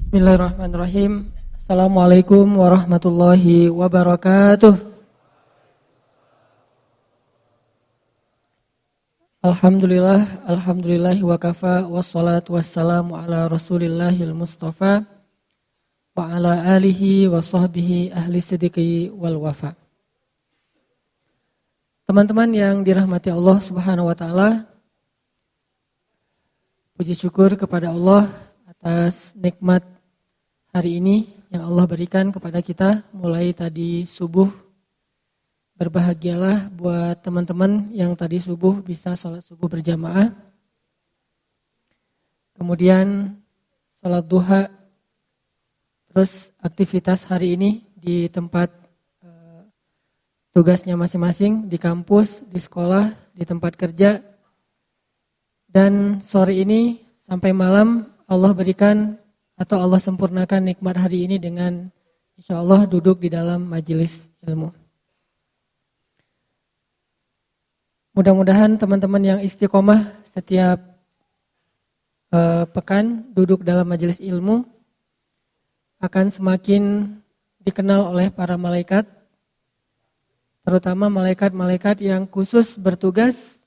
Bismillahirrahmanirrahim. Assalamualaikum warahmatullahi wabarakatuh. Alhamdulillahi wa kafa, wassalatu wassalamu ala rasulillahil mustafa wa ala alihi wa sahbihi ahli siddiqi wal wafa. Teman-teman yang dirahmati Allah subhanahu wa ta'ala, puji syukur kepada Allah atas nikmat hari ini yang Allah berikan kepada kita mulai tadi subuh. Berbahagialah buat teman-teman yang tadi subuh bisa sholat subuh berjamaah. Kemudian sholat duha. Terus aktivitas hari ini di tempat tugasnya masing-masing, di kampus, di sekolah, di tempat kerja. Dan sore ini sampai malam Allah berikan atau Allah sempurnakan nikmat hari ini dengan insya Allah duduk di dalam majelis ilmu. Mudah-mudahan teman-teman yang istiqomah setiap pekan duduk dalam majelis ilmu akan semakin dikenal oleh para malaikat, terutama malaikat-malaikat yang khusus bertugas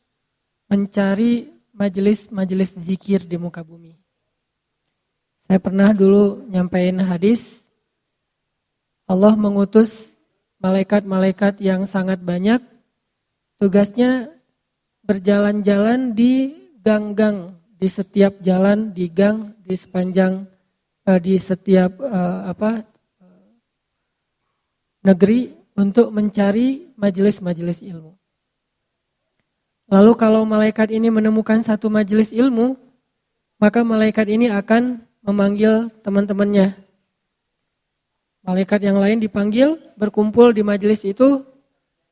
mencari majelis-majelis zikir di muka bumi. Saya pernah dulu nyampein hadis, Allah mengutus malaikat-malaikat yang sangat banyak, tugasnya berjalan-jalan di gang-gang, di setiap jalan, di gang, di sepanjang, di setiap negeri untuk mencari majelis-majelis ilmu. Lalu kalau malaikat ini menemukan satu majelis ilmu, maka malaikat ini akan memanggil teman-temannya. Malaikat yang lain dipanggil, berkumpul di majelis itu,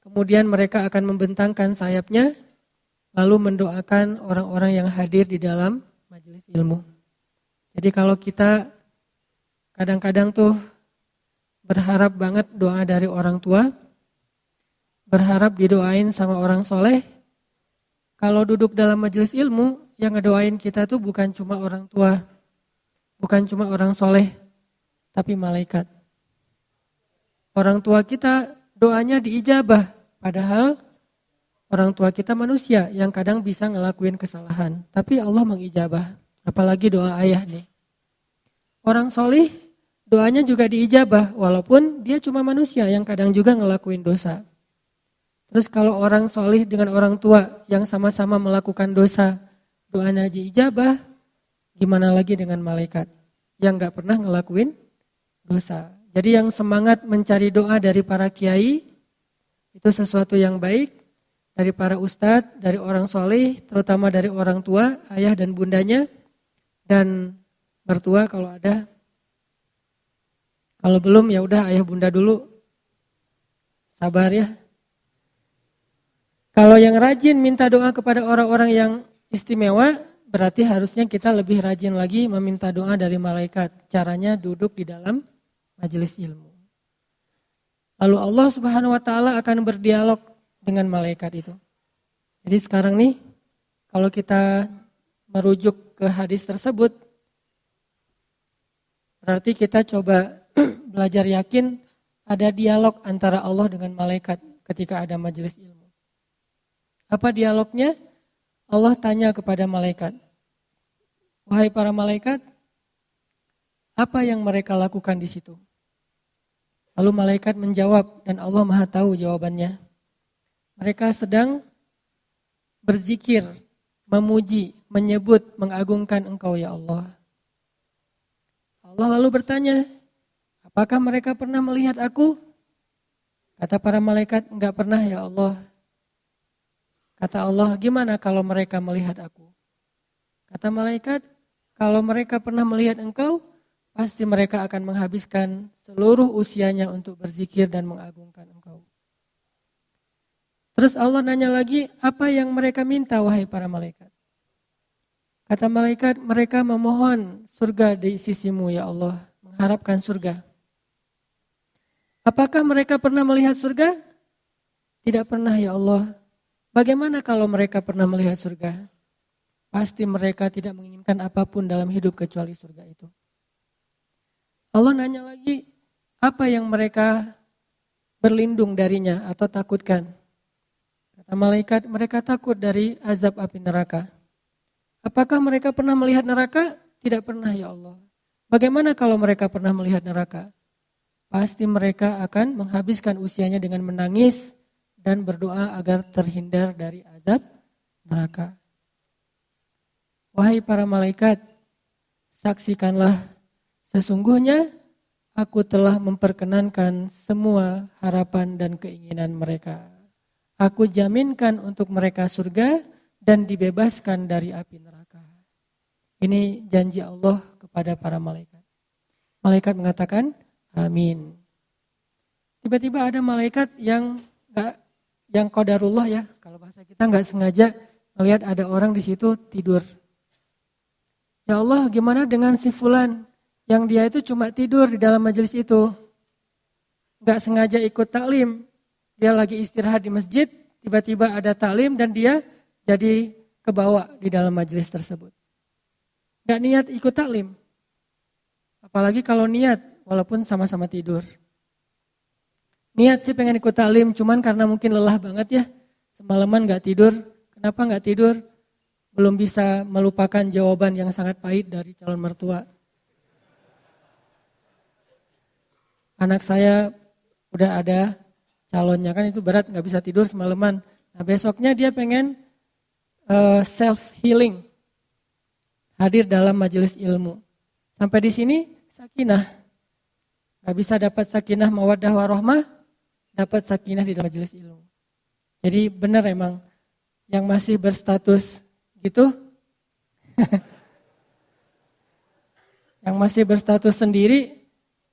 kemudian mereka akan membentangkan sayapnya, lalu mendoakan orang-orang yang hadir di dalam majelis ilmu. Jadi kalau kita kadang-kadang tuh berharap banget doa dari orang tua, berharap didoain sama orang soleh, kalau duduk dalam majelis ilmu, yang ngedoain kita tuh bukan cuma orang tua, bukan cuma orang soleh, tapi malaikat. Orang tua kita doanya diijabah, padahal orang tua kita manusia yang kadang bisa ngelakuin kesalahan. Tapi Allah mengijabah, apalagi doa ayah nih. Orang soleh doanya juga diijabah, walaupun dia cuma manusia yang kadang juga ngelakuin dosa. Terus kalau orang soleh dengan orang tua yang sama-sama melakukan dosa, doanya diijabah, gimana lagi dengan malaikat yang gak pernah ngelakuin dosa. Jadi yang semangat mencari doa dari para kiai, itu sesuatu yang baik, dari para ustadz, dari orang soleh, terutama dari orang tua, ayah dan bundanya, dan mertua kalau ada. Kalau belum ya udah ayah bunda dulu, sabar ya. Kalau yang rajin minta doa kepada orang-orang yang istimewa, berarti harusnya kita lebih rajin lagi meminta doa dari malaikat. Caranya duduk di dalam majelis ilmu. Lalu Allah Subhanahu wa taala akan berdialog dengan malaikat itu. Jadi sekarang nih, kalau kita merujuk ke hadis tersebut, berarti kita coba belajar yakin ada dialog antara Allah dengan malaikat ketika ada majelis ilmu. Apa dialognya? Allah tanya kepada malaikat, wahai para malaikat, apa yang mereka lakukan di situ? Lalu malaikat menjawab dan Allah Maha tahu jawabannya. Mereka sedang berzikir, memuji, menyebut, mengagungkan Engkau ya Allah. Allah lalu bertanya, apakah mereka pernah melihat aku? Kata para malaikat, enggak pernah ya Allah. Kata Allah, gimana kalau mereka melihat aku? Kata malaikat, kalau mereka pernah melihat engkau, pasti mereka akan menghabiskan seluruh usianya untuk berzikir dan mengagungkan engkau. Terus Allah nanya lagi, apa yang mereka minta wahai para malaikat? Kata malaikat, mereka memohon surga di sisimu ya Allah, mengharapkan surga. Apakah mereka pernah melihat surga? Tidak pernah ya Allah. Bagaimana kalau mereka pernah melihat surga? Pasti mereka tidak menginginkan apapun dalam hidup kecuali surga itu. Allah nanya lagi, apa yang mereka berlindung darinya atau takutkan? Kata malaikat, mereka takut dari azab api neraka. Apakah mereka pernah melihat neraka? Tidak pernah ya Allah. Bagaimana kalau mereka pernah melihat neraka? Pasti mereka akan menghabiskan usianya dengan menangis dan berdoa agar terhindar dari azab neraka. Wahai para malaikat, saksikanlah sesungguhnya aku telah memperkenankan semua harapan dan keinginan mereka. Aku jaminkan untuk mereka surga dan dibebaskan dari api neraka. Ini janji Allah kepada para malaikat. Malaikat mengatakan, amin. Tiba-tiba ada malaikat yang qadarullah ya, kalau bahasa kita nggak sengaja melihat ada orang di situ tidur. Ya Allah, gimana dengan si fulan yang dia itu cuma tidur di dalam majelis itu, nggak sengaja ikut taklim, dia lagi istirahat di masjid, tiba-tiba ada taklim dan dia jadi kebawa di dalam majelis tersebut. Nggak niat ikut taklim, apalagi kalau niat walaupun sama-sama tidur. Niat sih pengen ikut taklim, cuman karena mungkin lelah banget ya, semalaman nggak tidur. Kenapa nggak tidur? Belum bisa melupakan jawaban yang sangat pahit dari calon mertua. Anak saya udah ada calonnya, kan itu berat, nggak bisa tidur semalaman. Nah besoknya dia pengen self-healing, hadir dalam majelis ilmu. Sampai di sini sakinah. Nggak bisa dapat sakinah mawaddah warahmah, dapat sakinah di dalam majelis ilmu. Jadi benar emang yang masih berstatus gitu, yang masih berstatus sendiri,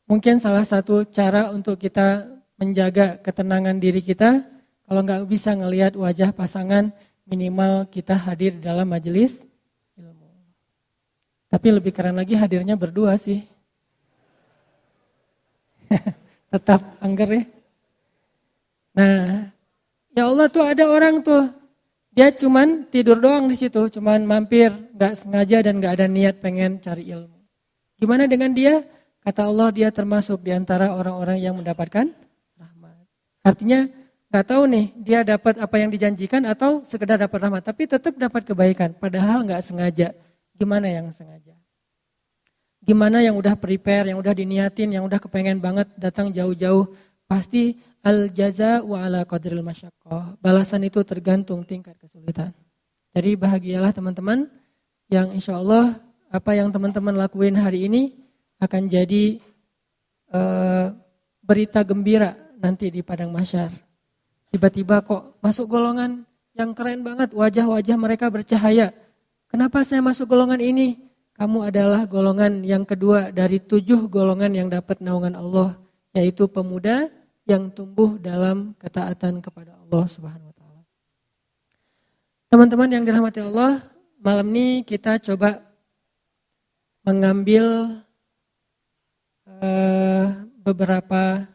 mungkin salah satu cara untuk kita menjaga ketenangan diri kita, kalau nggak bisa ngelihat wajah pasangan, minimal kita hadir dalam majelis ilmu. Tapi lebih keren lagi hadirnya berdua sih. Tetap angger ya. Nah, ya Allah tuh ada orang tuh, dia cuman tidur doang di situ, cuman mampir, nggak sengaja dan nggak ada niat pengen cari ilmu. Gimana dengan dia? Kata Allah dia termasuk di antara orang-orang yang mendapatkan rahmat. Artinya nggak tahu nih dia dapat apa yang dijanjikan atau sekedar dapat rahmat, tapi tetap dapat kebaikan. Padahal nggak sengaja. Gimana yang sengaja? Gimana yang udah prepare, yang udah diniatin, yang udah kepengen banget datang jauh-jauh, pasti al jaza wa ala qadril masyaqqah. Balasan itu tergantung tingkat kesulitan. Jadi bahagialah teman-teman yang insya Allah apa yang teman-teman lakuin hari ini akan jadi berita gembira nanti di padang mahsyar. Tiba-tiba kok masuk golongan yang keren banget, wajah-wajah mereka bercahaya. Kenapa saya masuk golongan ini? Kamu adalah golongan yang kedua dari 7 golongan yang dapat naungan Allah, yaitu pemuda yang tumbuh dalam ketaatan kepada Allah Subhanahu wa taala. Teman-teman yang dirahmati Allah, malam ini kita coba mengambil beberapa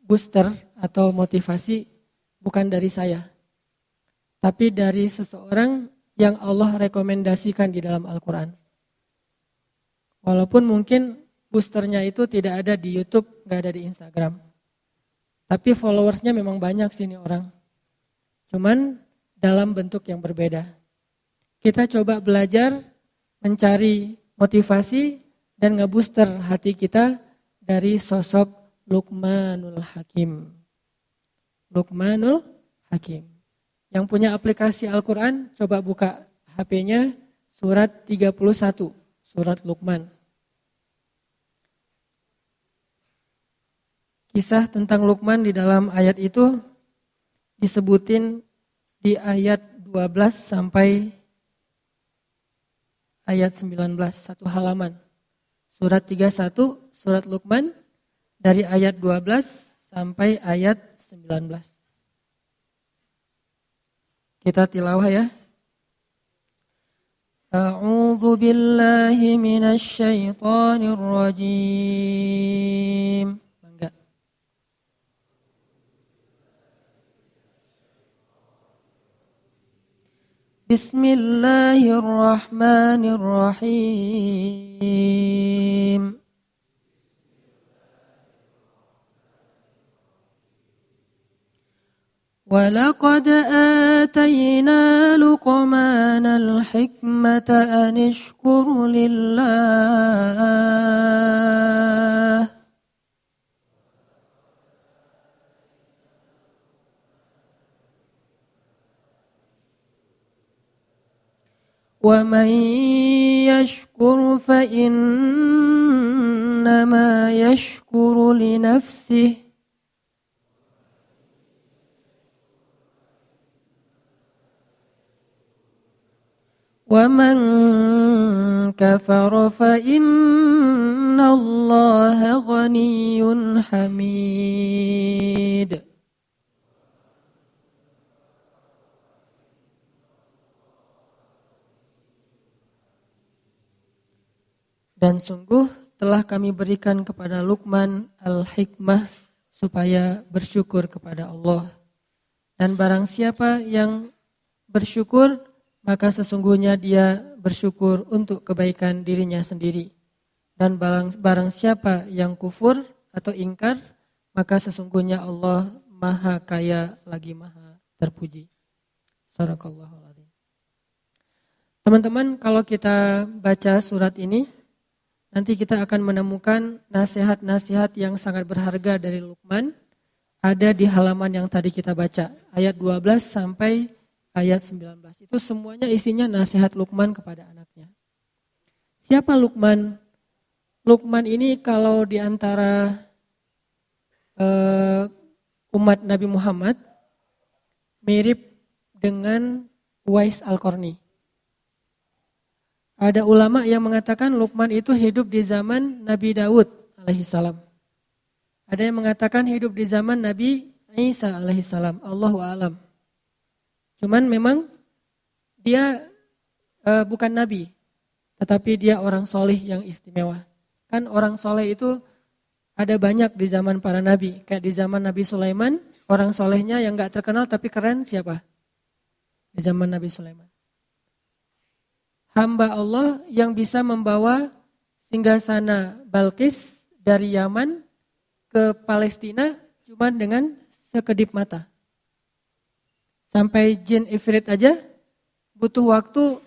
booster atau motivasi bukan dari saya, tapi dari seseorang yang Allah rekomendasikan di dalam Al-Quran. Walaupun mungkin boosternya itu tidak ada di YouTube, nggak ada di Instagram. Tapi followersnya memang banyak sini orang. Cuman dalam bentuk yang berbeda. Kita coba belajar mencari motivasi dan ngebooster hati kita dari sosok Luqmanul Hakim. Luqmanul Hakim. Yang punya aplikasi Al-Quran, coba buka HP-nya surat 31, surat Luqman. Kisah tentang Luqman di dalam ayat itu disebutin di ayat 12 sampai ayat 19, satu halaman. Surat 31, surat Luqman dari ayat 12 sampai ayat 19. Kita tilawah ya. A'udzu billahi minasy syaithanir rajim. Bangga. Bismillahirrahmanirrahim. ولقد آتينا لقمان الحكمة أن اشكر لله ومن يشكر فإنما يشكر لنفسه ومن كفر فإن الله غني حميد. Dan sungguh telah kami berikan kepada Luqman al-hikmah supaya bersyukur kepada Allah. Dan barang siapa yang bersyukur, maka sesungguhnya dia bersyukur untuk kebaikan dirinya sendiri. Dan barang siapa yang kufur atau ingkar, maka sesungguhnya Allah maha kaya lagi maha terpuji. Sadaqallahul adzim. Teman-teman, kalau kita baca surat ini, nanti kita akan menemukan nasihat-nasihat yang sangat berharga dari Luqman. Ada di halaman yang tadi kita baca, ayat 12 sampai ayat 19. Itu semuanya isinya nasihat Luqman kepada anaknya. Siapa Luqman? Luqman ini kalau di antara umat Nabi Muhammad mirip dengan Uwais Al-Qarni. Ada ulama yang mengatakan Luqman itu hidup di zaman Nabi Daud alaihissalam. Ada yang mengatakan hidup di zaman Nabi Isa alaihissalam. Allahu a'lam. Cuman memang dia bukan nabi, tetapi dia orang soleh yang istimewa. Kan orang soleh itu ada banyak di zaman para nabi. Kayak di zaman Nabi Sulaiman, orang solehnya yang gak terkenal tapi keren siapa? Di zaman Nabi Sulaiman. Hamba Allah yang bisa membawa singgasana Balqis dari Yaman ke Palestina cuma dengan sekedip mata. Sampai jin ifrit aja butuh waktu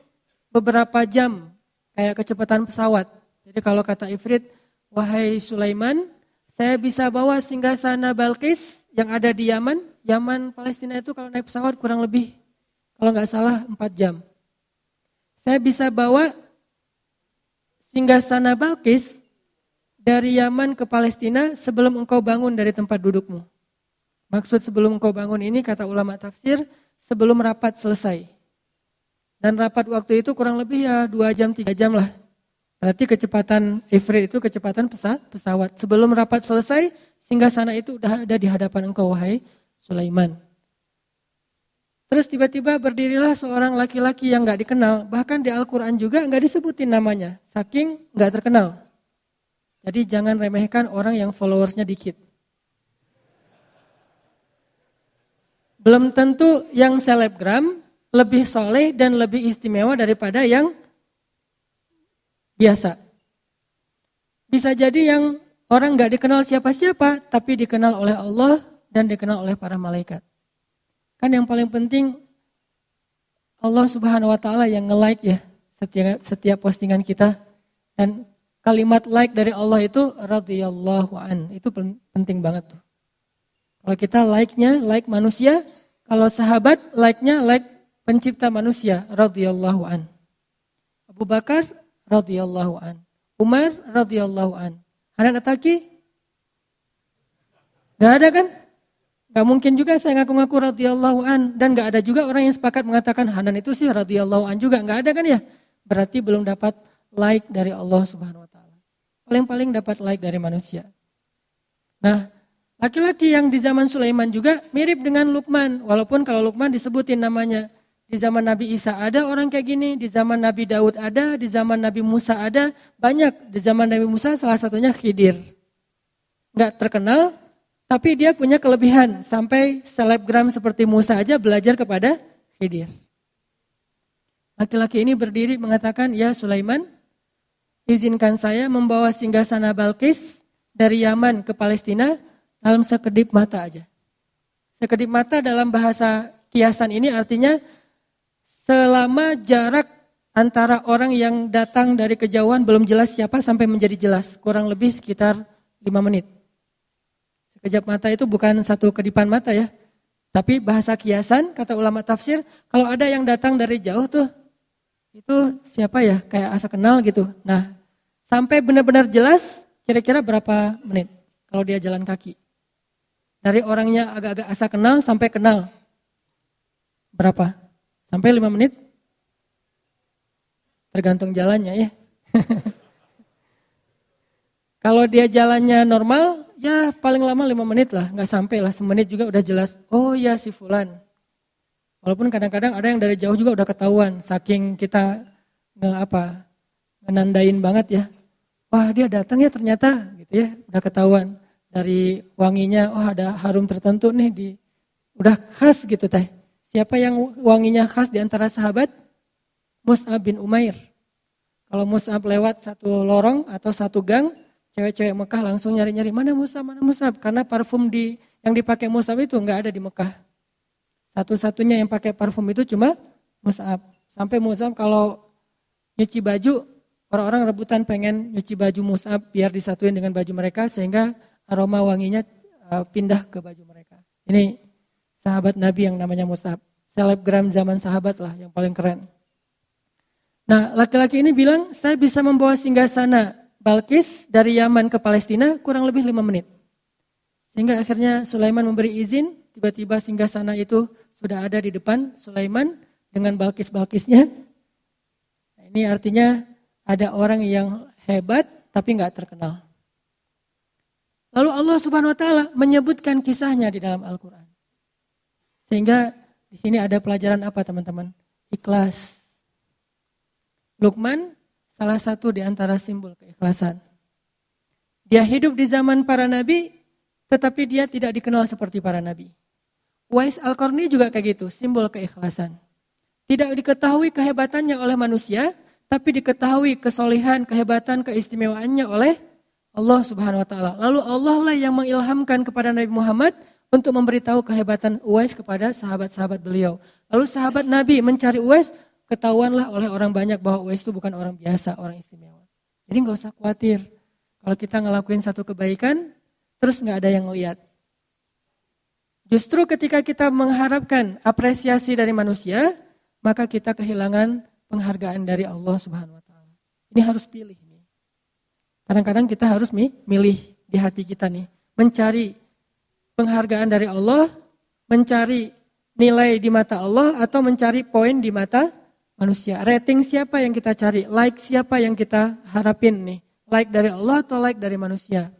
beberapa jam kayak kecepatan pesawat. Jadi kalau kata ifrit, wahai Sulaiman, saya bisa bawa singgasana Balqis yang ada di Yaman. Yaman Palestina itu kalau naik pesawat kurang lebih, kalau nggak salah 4 jam. Saya bisa bawa singgasana Balqis dari Yaman ke Palestina sebelum engkau bangun dari tempat dudukmu. Maksud sebelum engkau bangun ini kata ulama tafsir, sebelum rapat selesai. Dan rapat waktu itu kurang lebih ya 2 jam 3 jam lah. Berarti kecepatan ifrit itu kecepatan pesawat. Sebelum rapat selesai, singgasana itu udah ada di hadapan engkau wahai Sulaiman. Terus tiba-tiba berdirilah seorang laki-laki yang gak dikenal. Bahkan di Al-Quran juga gak disebutin namanya. Saking gak terkenal. Jadi jangan remehkan orang yang followersnya dikit. Belum tentu yang selebgram lebih soleh dan lebih istimewa daripada yang biasa. Bisa jadi yang orang gak dikenal siapa-siapa, tapi dikenal oleh Allah dan dikenal oleh para malaikat. Kan yang paling penting Allah Subhanahu wa taala yang nge-like ya setiap postingan kita. Dan kalimat like dari Allah itu radhiyallahu an. Itu penting banget tuh. Kalau kita like-nya like manusia, kalau sahabat like-nya like pencipta manusia radhiyallahu an. Abu Bakar radhiyallahu an. Umar radhiyallahu an. Hanan Ataki? Gak ada kan? Gak mungkin juga saya ngaku-ngaku radhiyallahu an. Dan gak ada juga orang yang sepakat mengatakan Hanan itu sih radhiyallahu an juga. Gak ada kan ya? Berarti belum dapat like dari Allah Subhanahu wa taala. Paling-paling dapat like dari manusia. Nah, laki-laki yang di zaman Sulaiman juga mirip dengan Luqman. Walaupun kalau Luqman disebutin namanya. Di zaman Nabi Isa ada orang kayak gini. Di zaman Nabi Daud ada. Di zaman Nabi Musa ada. Banyak. Di zaman Nabi Musa salah satunya Khidir. Gak terkenal. Tapi dia punya kelebihan. Sampai selebgram seperti Musa aja belajar kepada Khidir. Laki-laki ini berdiri mengatakan, "Ya Sulaiman, izinkan saya membawa singgasana Balqis dari Yaman ke Palestina dalam sekedip mata aja." Sekedip mata dalam bahasa kiasan ini artinya selama jarak antara orang yang datang dari kejauhan belum jelas siapa sampai menjadi jelas. Kurang lebih sekitar 5 menit. Sekejap mata itu bukan satu kedipan mata ya. Tapi bahasa kiasan, kata ulama tafsir, kalau ada yang datang dari jauh tuh, itu siapa ya, kayak asa kenal gitu. Nah, sampai benar-benar jelas, kira-kira berapa menit kalau dia jalan kaki? Dari orangnya agak-agak asa kenal sampai kenal. Berapa? Sampai 5 menit? Tergantung jalannya ya. Kalau dia jalannya normal, ya paling lama 5 menit lah, nggak sampai lah, semenit juga udah jelas. Oh ya si fulan. Walaupun kadang-kadang ada yang dari jauh juga udah ketahuan, saking kita menandain banget ya. Wah dia datang ya ternyata, gitu ya, udah ketahuan dari wanginya. Wah ada harum tertentu nih udah khas gitu teh. Siapa yang wanginya khas di antara sahabat? Mus'ab bin Umair. Kalau Mus'ab lewat satu lorong atau satu gang, cewek-cewek Mekah langsung nyari-nyari mana Mus'ab, karena parfum yang dipakai Mus'ab itu nggak ada di Mekah. Satu-satunya yang pakai parfum itu cuma Mus'ab. Sampai Mus'ab kalau nyuci baju, orang-orang rebutan pengen nyuci baju Mus'ab biar disatuin dengan baju mereka sehingga aroma wanginya pindah ke baju mereka. Ini sahabat Nabi yang namanya Mus'ab. Selebgram zaman sahabat lah yang paling keren. Nah laki-laki ini bilang, saya bisa membawa singgasana Balqis dari Yaman ke Palestina kurang lebih 5 menit. Sehingga akhirnya Sulaiman memberi izin, tiba-tiba singgasana itu sudah ada di depan Sulaiman dengan Balqis-Balqisnya. Nah, ini artinya ada orang yang hebat tapi nggak terkenal. Lalu Allah Subhanahu Wa Taala menyebutkan kisahnya di dalam Al-Quran. Sehingga di sini ada pelajaran apa teman-teman? Ikhlas. Luqman salah satu di antara simbol keikhlasan. Dia hidup di zaman para nabi, tetapi dia tidak dikenal seperti para nabi. Uwais Al-Qarni juga kayak gitu, simbol keikhlasan. Tidak diketahui kehebatannya oleh manusia, tapi diketahui kesolehan, kehebatan, keistimewaannya oleh Allah Subhanahu Wa Taala. Lalu Allah lah yang mengilhamkan kepada Nabi Muhammad untuk memberitahu kehebatan Uwais kepada sahabat-sahabat beliau. Lalu sahabat Nabi mencari Uwais, ketahuanlah oleh orang banyak bahwa Uwais itu bukan orang biasa, orang istimewa. Jadi nggak usah khawatir kalau kita ngelakuin satu kebaikan, terus nggak ada yang lihat. Justru ketika kita mengharapkan apresiasi dari manusia, maka kita kehilangan penghargaan dari Allah Subhanahu Wa Taala. Ini harus pilih. Kadang-kadang kita harus milih di hati kita nih, mencari penghargaan dari Allah, mencari nilai di mata Allah atau mencari poin di mata manusia. Rating siapa yang kita cari, like siapa yang kita harapin nih, like dari Allah atau like dari manusia.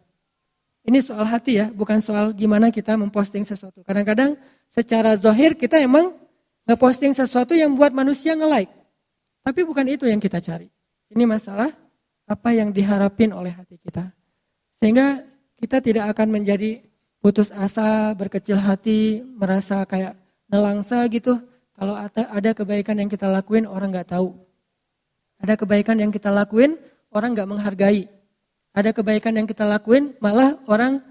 Ini soal hati ya, bukan soal gimana kita memposting sesuatu. Kadang-kadang secara zahir kita emang ngeposting sesuatu yang buat manusia nge-like. Tapi bukan itu yang kita cari. Ini masalah apa yang diharapin oleh hati kita. Sehingga kita tidak akan menjadi putus asa, berkecil hati, merasa kayak nelangsa gitu. Kalau ada kebaikan yang kita lakuin, orang gak tahu. Ada kebaikan yang kita lakuin, orang gak menghargai. Ada kebaikan yang kita lakuin, malah orang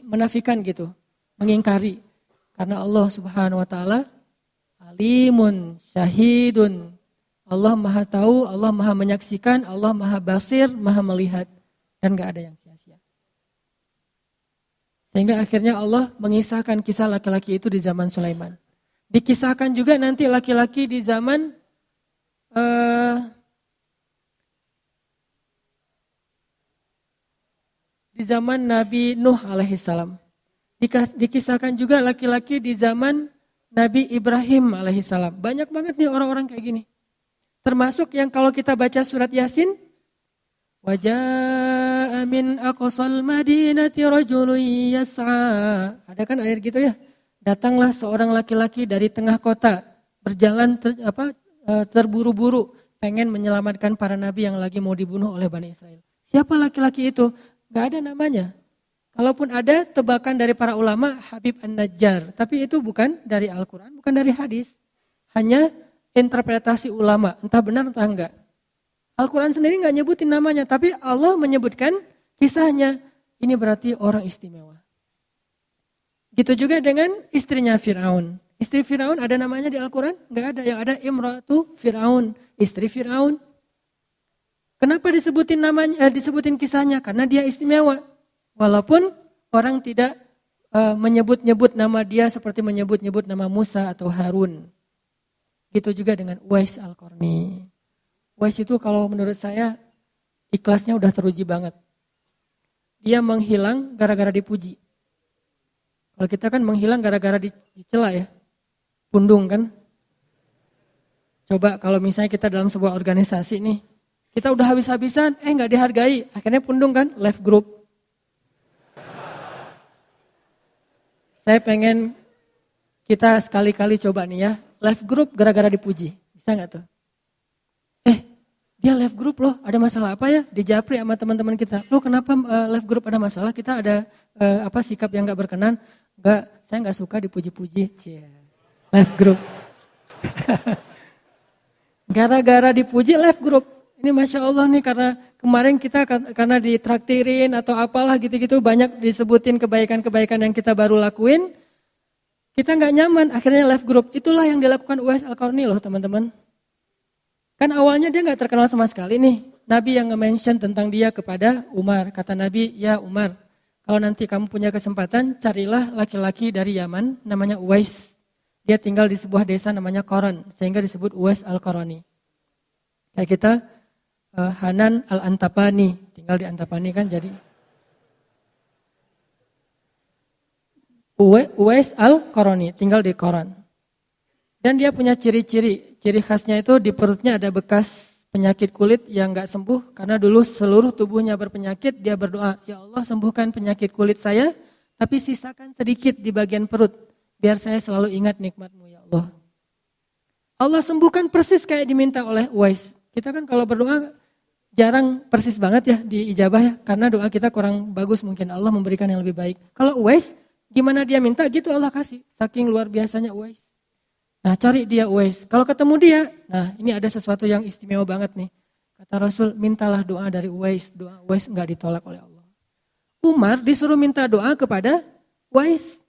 menafikan gitu, mengingkari. Karena Allah Subhanahu Wa Taala alimun, syahidun. Allah maha tahu, Allah maha menyaksikan, Allah maha basir, maha melihat. Dan gak ada yang sia-sia. Sehingga akhirnya Allah mengisahkan kisah laki-laki itu di zaman Sulaiman. Dikisahkan juga nanti laki-laki di zaman Nabi Nuh alaihissalam. Dikisahkan juga laki-laki di zaman Nabi Ibrahim alaihissalam. Banyak banget nih orang-orang kayak gini. Termasuk yang kalau kita baca surat Yasin, waja'a min aqsal madinati rajulun yas'a. Ada kan ayat gitu ya? Datanglah seorang laki-laki dari tengah kota, berjalan terburu-buru, pengen menyelamatkan para nabi yang lagi mau dibunuh oleh Bani Israel. Siapa laki-laki itu? Gak ada namanya. Kalaupun ada, tebakan dari para ulama Habib An-Najjar. Tapi itu bukan dari Al-Quran, bukan dari hadis. Hanya interpretasi ulama, entah benar entah enggak. Al-Quran sendiri nggak nyebutin namanya, tapi Allah menyebutkan kisahnya. Ini berarti orang istimewa. Gitu juga dengan istrinya Fir'aun. Istri Fir'aun ada namanya di Al-Quran? Nggak ada, yang ada Imratu Fir'aun, istri Fir'aun. Kenapa disebutin namanya, disebutin kisahnya? Karena dia istimewa. Walaupun orang tidak menyebut-nyebut nama dia seperti menyebut-nyebut nama Musa atau Harun. Gitu juga dengan Uwais Al-Qarni. Uwais itu kalau menurut saya ikhlasnya udah teruji banget. Dia menghilang gara-gara dipuji. Kalau kita kan menghilang gara-gara dicela ya. Pundung kan. Coba kalau misalnya kita dalam sebuah organisasi nih. Kita udah habis-habisan, gak dihargai. Akhirnya pundung kan, left group. Saya pengen kita sekali-kali coba nih ya. Left group gara-gara dipuji. Bisa gak tuh? Dia left group loh, ada masalah apa ya? Dijapri sama teman-teman kita. Loh kenapa left group ada masalah? Kita ada sikap yang gak berkenan? Enggak, saya gak suka dipuji-puji. Left group. Gara-gara dipuji left group. Ini Masya Allah nih karena kemarin kita karena ditraktirin atau apalah gitu-gitu. Banyak disebutin kebaikan-kebaikan yang kita baru lakuin. Kita gak nyaman, akhirnya left group. Itulah yang dilakukan Uwais Al-Qarni loh teman-teman. Kan awalnya dia gak terkenal sama sekali nih. Nabi yang nge-mention tentang dia kepada Umar. Kata Nabi, ya Umar, kalau nanti kamu punya kesempatan, carilah laki-laki dari Yaman, namanya Uwais. Dia tinggal di sebuah desa namanya Qaran, sehingga disebut Uwais Al-Qarani. Kayak kita, Hanan Al-Antapani, tinggal di Antapani kan jadi. Uwais Al-Qarani, tinggal di Qaran. Dan dia punya ciri-ciri khasnya itu di perutnya ada bekas penyakit kulit yang gak sembuh. Karena dulu seluruh tubuhnya berpenyakit, dia berdoa, ya Allah sembuhkan penyakit kulit saya, tapi sisakan sedikit di bagian perut, biar saya selalu ingat nikmat-Mu ya Allah. Allah sembuhkan persis kayak diminta oleh Uwais. Kita kan kalau berdoa jarang persis banget ya di ijabah ya, karena doa kita kurang bagus mungkin, Allah memberikan yang lebih baik. Kalau Uwais, gimana dia minta gitu Allah kasih, saking luar biasanya Uwais. Nah cari dia Uwais, kalau ketemu dia, nah ini ada sesuatu yang istimewa banget nih. Kata Rasul, mintalah doa dari Uwais, doa Uwais enggak ditolak oleh Allah. Umar disuruh minta doa kepada Uwais.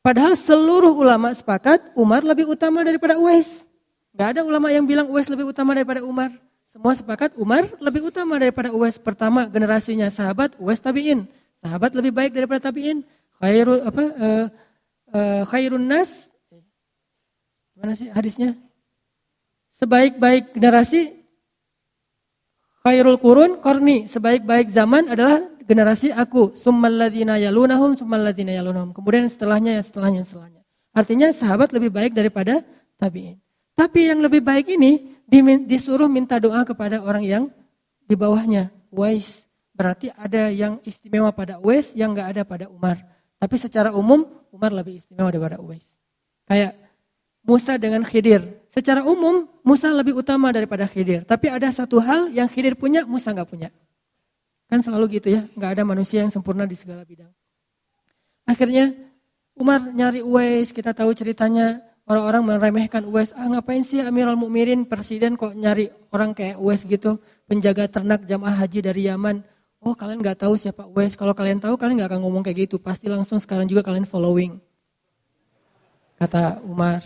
Padahal seluruh ulama sepakat Umar lebih utama daripada Uwais. Enggak ada ulama yang bilang Uwais lebih utama daripada Umar. Semua sepakat Umar lebih utama daripada Uwais. Pertama generasinya sahabat, Uwais tabi'in. Sahabat lebih baik daripada tabi'in. Khairun nas, mana sih hadisnya? Sebaik-baik generasi, khairul qurun qarni, sebaik-baik zaman adalah generasi aku. Summal ladzina yalunahum, summal ladzina yalunahum. Kemudian setelahnya. Artinya sahabat lebih baik daripada tabi'in. Tapi yang lebih baik ini disuruh minta doa kepada orang yang di bawahnya, Uwais. Berarti ada yang istimewa pada Uwais yang enggak ada pada Umar. Tapi secara umum Umar lebih istimewa daripada Uwais. Kayak Musa dengan Khidir. Secara umum Musa lebih utama daripada Khidir. Tapi ada satu hal yang Khidir punya, Musa enggak punya. Kan selalu gitu ya, enggak ada manusia yang sempurna di segala bidang. Akhirnya Umar nyari Uwais, kita tahu ceritanya orang-orang meremehkan Uwais. Ngapain sih Amirul Mukminin presiden kok nyari orang kayak Uwais gitu, penjaga ternak jamaah haji dari Yaman. Oh kalian enggak tahu siapa Uwais, kalau kalian tahu kalian enggak akan ngomong kayak gitu, pasti langsung sekarang juga kalian following. Kata Umar.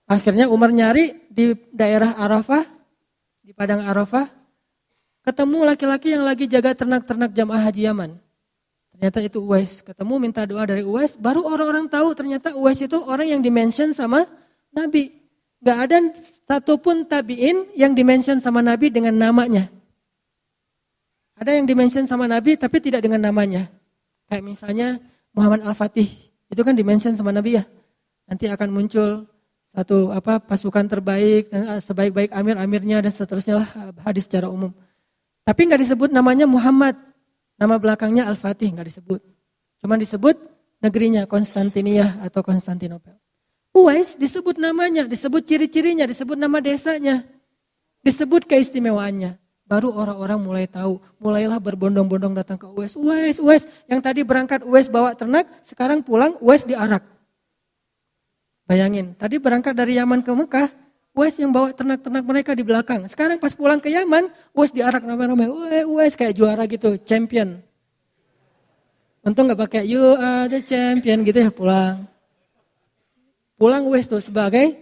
Akhirnya Umar nyari di daerah Arafah, di padang Arafah, ketemu laki-laki yang lagi jaga ternak-ternak jamaah haji Yaman. Ternyata itu Uwais, ketemu minta doa dari Uwais, baru orang-orang tahu ternyata Uwais itu orang yang dimention sama Nabi. Gak ada satupun tabi'in yang dimention sama Nabi dengan namanya. Ada yang dimention sama Nabi tapi tidak dengan namanya. Kayak misalnya Muhammad Al-Fatih, itu kan dimention sama Nabi ya. Nanti akan muncul satu pasukan terbaik, sebaik-baik amir-amirnya dan seterusnya lah, hadis secara umum. Tapi enggak disebut namanya Muhammad, nama belakangnya Al-Fatih enggak disebut. Cuma disebut negerinya Konstantinia atau Konstantinopel. Uwais disebut namanya, disebut ciri-cirinya, disebut nama desanya, disebut keistimewaannya. Baru orang-orang mulai tahu, mulailah berbondong-bondong datang ke Uwais. Uwais, yang tadi berangkat Uwais bawa ternak, sekarang pulang Uwais diarak. Bayangin, tadi berangkat dari Yaman ke Mekah, Uwais yang bawa ternak-ternak mereka di belakang. Sekarang pas pulang ke Yaman, Uwais diarak ramai-ramai. Uwais kayak juara gitu, champion. Untung gak pakai you are the champion gitu ya pulang. Pulang Uwais tuh sebagai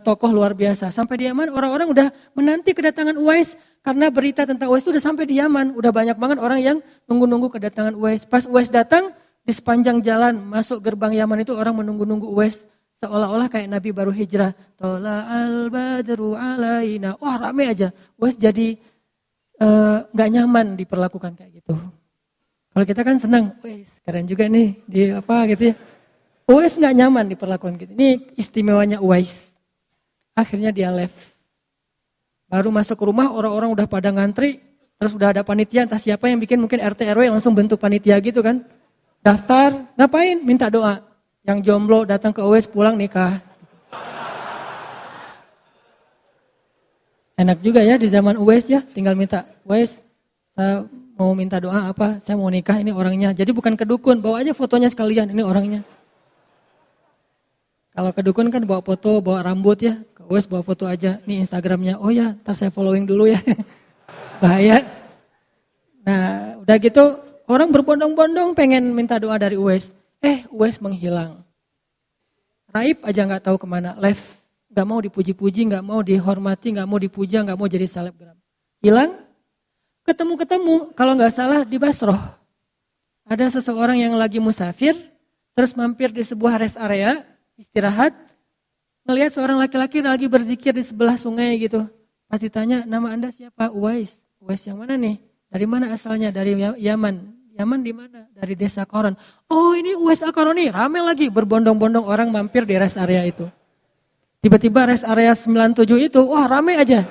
tokoh luar biasa. Sampai di Yaman orang-orang udah menanti kedatangan Uwais. Karena berita tentang Uwais itu udah sampai di Yaman. Udah banyak banget orang yang nunggu-nunggu kedatangan Uwais. Pas Uwais datang, di sepanjang jalan masuk gerbang Yaman itu orang menunggu-nunggu Uwais. Seolah-olah kayak Nabi baru hijrah. Tola al-badru alaina. Wah rame aja. Uwais jadi gak nyaman diperlakukan kayak gitu. Kalau kita kan senang, Uwais keren juga nih. Di apa gitu ya. Uwais gak nyaman diperlakukan gitu. Ini istimewanya Uwais. Akhirnya dia left. Baru masuk ke rumah orang-orang udah pada ngantri. Terus udah ada panitia, entah siapa yang bikin, mungkin RT RW langsung bentuk panitia gitu kan. Daftar, ngapain? Minta doa. Yang jomblo datang ke Uwais pulang nikah. Enak juga ya di zaman Uwais ya, tinggal minta, Uwais saya mau minta doa apa, saya mau nikah ini orangnya. Jadi bukan ke dukun, bawa aja fotonya sekalian, ini orangnya. Kalau ke dukun kan bawa foto, bawa rambut ya. Ke Uwais bawa foto aja. Nih Instagramnya. Oh ya, ntar saya following dulu ya. Bahaya. Nah udah gitu orang berbondong-bondong pengen minta doa dari Uwais. Uwais menghilang. Raib aja gak tahu kemana. Left. Gak mau dipuji-puji, gak mau dihormati, gak mau dipuja, gak mau jadi selebgram. Hilang. Ketemu-ketemu. Kalau gak salah di Basroh. Ada seseorang yang lagi musafir. Terus mampir di sebuah rest area. Istirahat, ngelihat seorang laki-laki lagi berzikir di sebelah sungai gitu. Pas ditanya, nama Anda siapa? Uwais. Uwais yang mana nih? Dari mana asalnya? Dari Yaman. Yaman di mana? Dari desa Koron. Oh ini Uwais Al-Qarani, rame lagi berbondong-bondong orang mampir di rest area itu. Tiba-tiba rest area 97 itu, wah rame aja.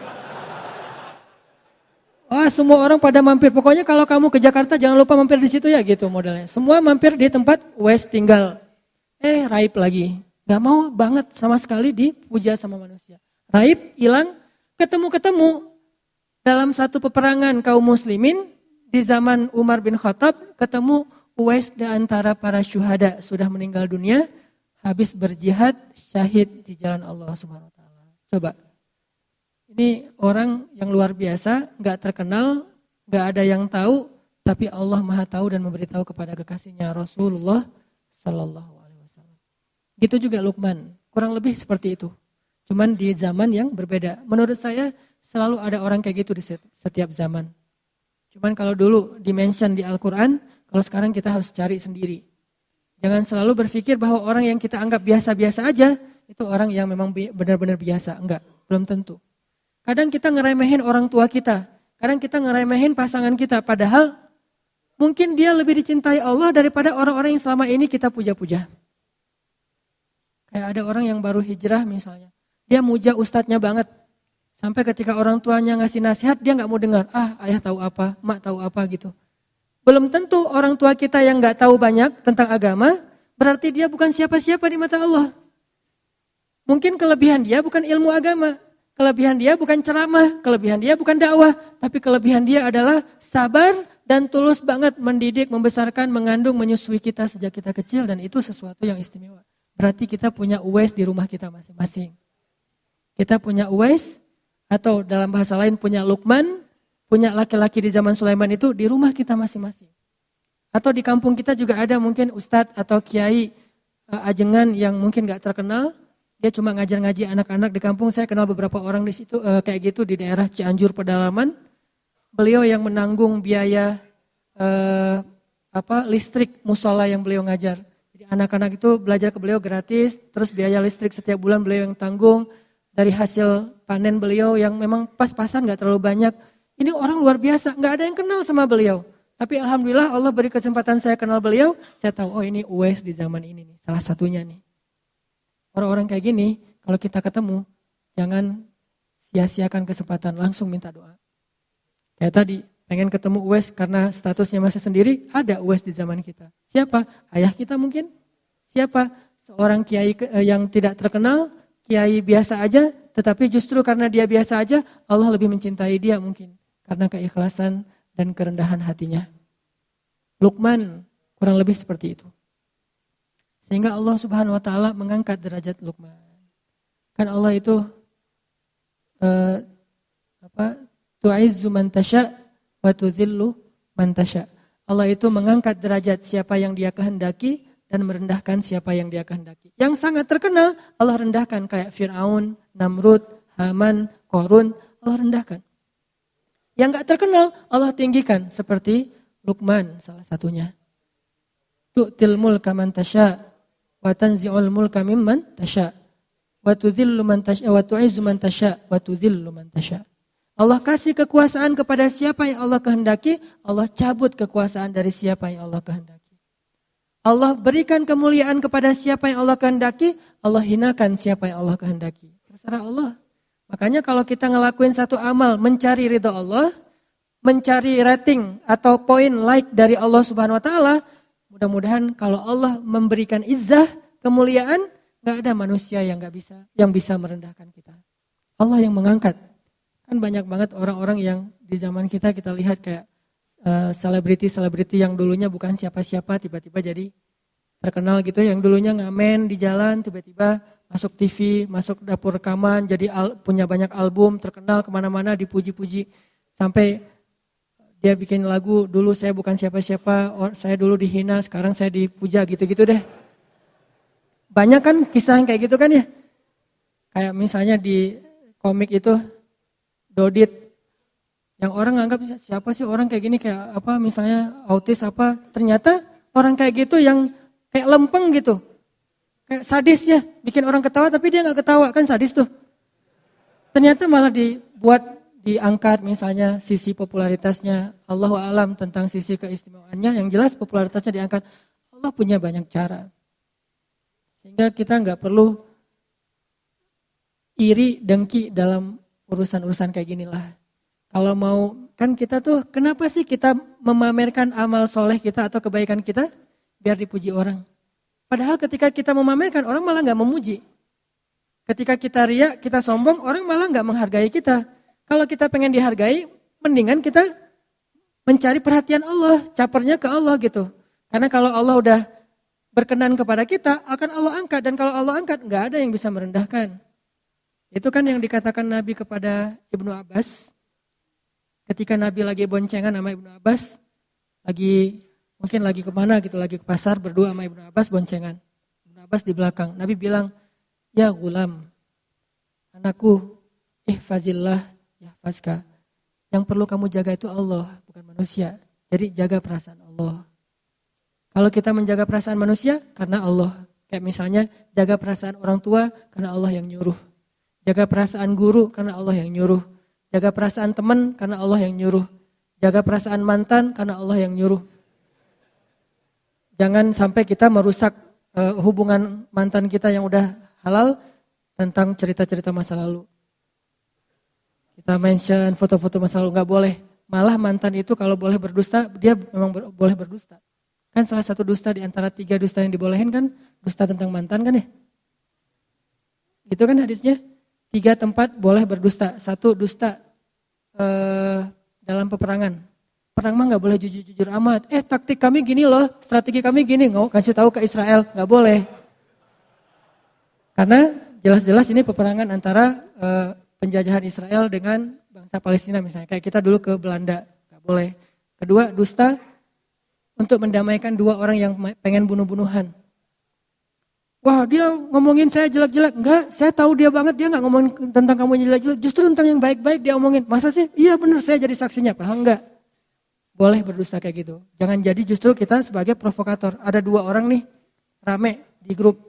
Wah semua orang pada mampir. Pokoknya kalau kamu ke Jakarta jangan lupa mampir di situ ya gitu modelnya. Semua mampir di tempat Uwais tinggal. Raib lagi. Gak mau banget sama sekali dipuja sama manusia. Raib, hilang, ketemu-ketemu. Dalam satu peperangan kaum muslimin, di zaman Umar bin Khattab, ketemu Uwais di antara para syuhada. Sudah meninggal dunia, habis berjihad, syahid di jalan Allah Subhanahu Wa Taala. Coba, ini orang yang luar biasa, gak terkenal, gak ada yang tahu, tapi Allah Maha tahu dan memberitahu kepada kekasihnya Rasulullah Sallallahu. Gitu juga Luqman, kurang lebih seperti itu. Cuman di zaman yang berbeda. Menurut saya selalu ada orang kayak gitu di setiap zaman. Cuman kalau dulu di-mention di Al-Quran, kalau sekarang kita harus cari sendiri. Jangan selalu berpikir bahwa orang yang kita anggap biasa-biasa aja, itu orang yang memang benar-benar biasa. Enggak, belum tentu. Kadang kita ngeremehin orang tua kita, kadang kita ngeremehin pasangan kita, padahal mungkin dia lebih dicintai Allah daripada orang-orang yang selama ini kita puja-puja. Kayak ada orang yang baru hijrah misalnya. Dia muja ustadznya banget. Sampai ketika orang tuanya ngasih nasihat, dia gak mau dengar. Ayah tahu apa, mak tahu apa gitu. Belum tentu orang tua kita yang gak tahu banyak tentang agama, berarti dia bukan siapa-siapa di mata Allah. Mungkin kelebihan dia bukan ilmu agama. Kelebihan dia bukan ceramah, kelebihan dia bukan dakwah. Tapi kelebihan dia adalah sabar dan tulus banget mendidik, membesarkan, mengandung, menyusui kita sejak kita kecil. Dan itu sesuatu yang istimewa. Berarti kita punya Uwais di rumah kita masing-masing. Kita punya Uwais, atau dalam bahasa lain punya Luqman, punya laki-laki di zaman Sulaiman itu di rumah kita masing-masing. Atau di kampung kita juga ada mungkin ustadz atau kiai ajengan yang mungkin gak terkenal. Dia cuma ngajar-ngaji anak-anak di kampung. Saya kenal beberapa orang di situ kayak gitu di daerah Cianjur Pedalaman. Beliau yang menanggung biaya listrik musola yang beliau ngajar. Anak-anak itu belajar ke beliau gratis, terus biaya listrik setiap bulan beliau yang tanggung, dari hasil panen beliau yang memang pas-pasan gak terlalu banyak. Ini orang luar biasa, gak ada yang kenal sama beliau. Tapi alhamdulillah Allah beri kesempatan saya kenal beliau, saya tahu oh ini Uwais di zaman ini nih, salah satunya nih. Orang-orang kayak gini, kalau kita ketemu, jangan sia-siakan kesempatan, langsung minta doa. Kayak tadi, pengen ketemu Uwais karena statusnya masih sendiri, ada Uwais di zaman kita. Siapa? Ayah kita mungkin? Siapa? Seorang kiai yang tidak terkenal, kiai biasa aja, tetapi justru karena dia biasa aja, Allah lebih mencintai dia mungkin. Karena keikhlasan dan kerendahan hatinya. Luqman kurang lebih seperti itu. Sehingga Allah Subhanahu Wa Taala mengangkat derajat Luqman. Kan Allah itu eh, tu'izzu man tasya wa tudhillu man tasya. Allah itu mengangkat derajat siapa yang Dia kehendaki dan merendahkan siapa yang Dia kehendaki. Yang sangat terkenal Allah rendahkan kayak Fir'aun, Namrud, Haman, Qarun, Allah rendahkan. Yang enggak terkenal Allah tinggikan seperti Luqman salah satunya. Tu'til mulka man tasya wa tanzi'ul mulka mimman tasya wa tudhillu man tasya wa tu'izzu man tasya wa tudhillu man tasya. Allah kasih kekuasaan kepada siapa yang Allah kehendaki, Allah cabut kekuasaan dari siapa yang Allah kehendaki. Allah berikan kemuliaan kepada siapa yang Allah kehendaki, Allah hinakan siapa yang Allah kehendaki. Terserah Allah. Makanya kalau kita ngelakuin satu amal mencari ridha Allah, mencari rating atau poin like dari Allah Subhanahu wa taala, mudah-mudahan kalau Allah memberikan izzah, kemuliaan, enggak ada manusia yang bisa merendahkan kita. Allah yang mengangkat. Kan banyak banget orang-orang yang di zaman kita lihat kayak selebriti-selebriti yang dulunya bukan siapa-siapa tiba-tiba jadi terkenal gitu, yang dulunya ngamen di jalan tiba-tiba masuk TV, masuk dapur rekaman, jadi punya banyak album, terkenal kemana-mana, dipuji-puji. Sampai dia bikin lagu, dulu saya bukan siapa-siapa, saya dulu dihina, sekarang saya dipuja, gitu-gitu deh. Banyak kan kisah yang kayak gitu kan ya. Kayak misalnya di komik itu, Dodit, yang orang nganggap siapa sih orang kayak gini, kayak apa misalnya autis apa, ternyata orang kayak gitu yang kayak lempeng gitu. Kayak sadis ya, bikin orang ketawa tapi dia gak ketawa, kan sadis tuh. Ternyata malah diangkat misalnya sisi popularitasnya, Allahu a'lam tentang sisi keistimewaannya, yang jelas popularitasnya diangkat. Allah punya banyak cara. Sehingga kita gak perlu iri, dengki dalam urusan-urusan kayak ginilah. Kalau mau, kan kita tuh kenapa sih kita memamerkan amal soleh kita atau kebaikan kita? Biar dipuji orang. Padahal ketika kita memamerkan, orang malah gak memuji. Ketika kita riak, kita sombong, orang malah gak menghargai kita. Kalau kita pengen dihargai, mendingan kita mencari perhatian Allah, capernya ke Allah gitu. Karena kalau Allah udah berkenan kepada kita, akan Allah angkat. Dan kalau Allah angkat, gak ada yang bisa merendahkan. Itu kan yang dikatakan Nabi kepada Ibnu Abbas. Ketika Nabi lagi boncengan sama Ibnu Abbas, mungkin lagi kemana gitu, lagi ke pasar berdua sama Ibnu Abbas boncengan. Ibnu Abbas di belakang. Nabi bilang, ya gulam, anakku, ihfazillah yahfazka. Yang perlu kamu jaga itu Allah, bukan manusia. Jadi jaga perasaan Allah. Kalau kita menjaga perasaan manusia, karena Allah. Kayak misalnya jaga perasaan orang tua, karena Allah yang nyuruh. Jaga perasaan guru, karena Allah yang nyuruh. Jaga perasaan teman, karena Allah yang nyuruh. Jaga perasaan mantan, karena Allah yang nyuruh. Jangan sampai kita merusak hubungan mantan kita yang udah halal tentang cerita-cerita masa lalu. Kita mention foto-foto masa lalu, gak boleh. Malah mantan itu kalau boleh berdusta, dia memang boleh berdusta. Kan salah satu dusta di antara 3 dusta yang dibolehin kan, dusta tentang mantan kan ya. Gitu kan hadisnya. 3 tempat boleh berdusta. 1 dusta dalam peperangan. Perang mah gak boleh jujur-jujur amat. Taktik kami gini loh, strategi kami gini. Nggak kasih tahu ke Israel, gak boleh. Karena jelas-jelas ini peperangan antara penjajahan Israel dengan bangsa Palestina misalnya. Kayak kita dulu ke Belanda, gak boleh. Kedua, dusta untuk mendamaikan 2 orang yang pengen bunuh-bunuhan. Wah, dia ngomongin saya jelek-jelek. Enggak, saya tahu dia banget, dia enggak ngomongin tentang kamu jelek-jelek. Justru tentang yang baik-baik dia omongin. Masa sih? Iya benar, saya jadi saksinya. Padahal enggak. Boleh berdusta kayak gitu. Jangan jadi justru kita sebagai provokator. Ada 2 orang nih, rame di grup.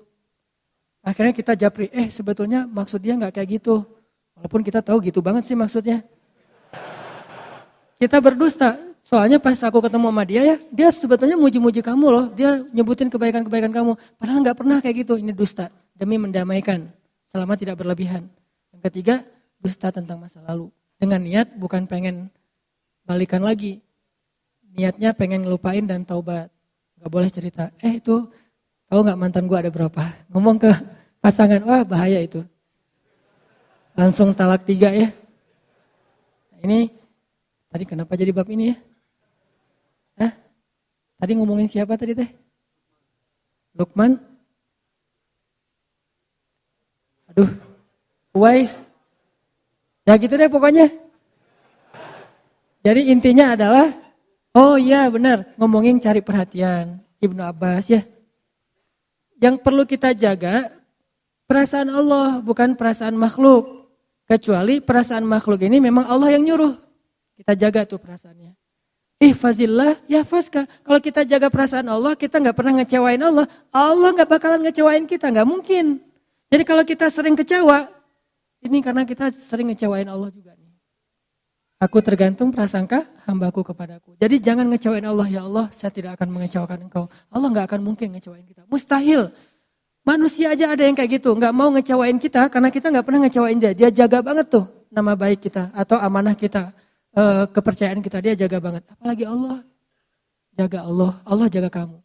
Akhirnya kita japri, sebetulnya maksud dia enggak kayak gitu. Walaupun kita tahu gitu banget sih maksudnya. Kita berdusta. Soalnya pas aku ketemu sama dia sebetulnya muji-muji kamu loh. Dia nyebutin kebaikan-kebaikan kamu. Padahal gak pernah kayak gitu. Ini dusta. Demi mendamaikan. Selama tidak berlebihan. Yang ketiga, dusta tentang masa lalu. Dengan niat bukan pengen balikan lagi. Niatnya pengen ngelupain dan taubat. Gak boleh cerita. Itu tahu gak mantan gue ada berapa? Ngomong ke pasangan. Wah bahaya itu. Langsung talak 3 ya. Ini tadi kenapa jadi bab ini ya? Tadi ngomongin siapa tadi teh? Luqman? Aduh, Uwais. Ya gitu deh pokoknya. Jadi intinya adalah, oh iya benar, ngomongin cari perhatian. Ibnu Abbas ya. Yang perlu kita jaga perasaan Allah, bukan perasaan makhluk. Kecuali perasaan makhluk ini memang Allah yang nyuruh. Kita jaga tuh perasaannya. Ihfazillah yahfazka. Kalau kita jaga perasaan Allah, kita nggak pernah ngecewain Allah. Allah nggak bakalan ngecewain kita, nggak mungkin. Jadi kalau kita sering kecewa, ini karena kita sering ngecewain Allah juga nih. Aku tergantung prasangka hambaku kepadaku. Jadi jangan ngecewain Allah, ya Allah saya tidak akan mengecewakan engkau. Allah nggak akan mungkin ngecewain kita. Mustahil. Manusia aja ada yang kayak gitu, nggak mau ngecewain kita karena kita nggak pernah ngecewain dia. Dia jaga banget tuh nama baik kita atau amanah kita. Kepercayaan kita dia jaga banget. Apalagi Allah, jaga Allah, Allah jaga kamu.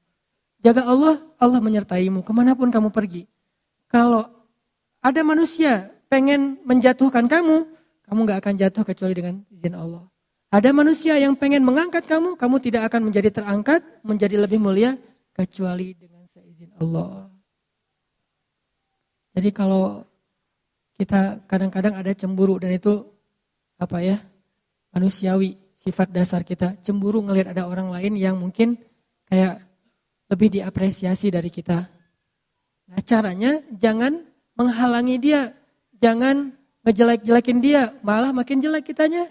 Jaga Allah, Allah menyertaimu kemanapun kamu pergi. Kalau ada manusia pengen menjatuhkan kamu, kamu gak akan jatuh kecuali dengan izin Allah. Ada manusia yang pengen mengangkat kamu, kamu tidak akan menjadi terangkat, menjadi lebih mulia kecuali dengan seizin Allah. Jadi kalau kita kadang-kadang ada cemburu dan itu apa ya? Manusiawi, sifat dasar kita, cemburu ngelihat ada orang lain yang mungkin kayak lebih diapresiasi dari kita. Nah caranya jangan menghalangi dia, jangan ngejelek-jelekin dia, malah makin jelek kitanya.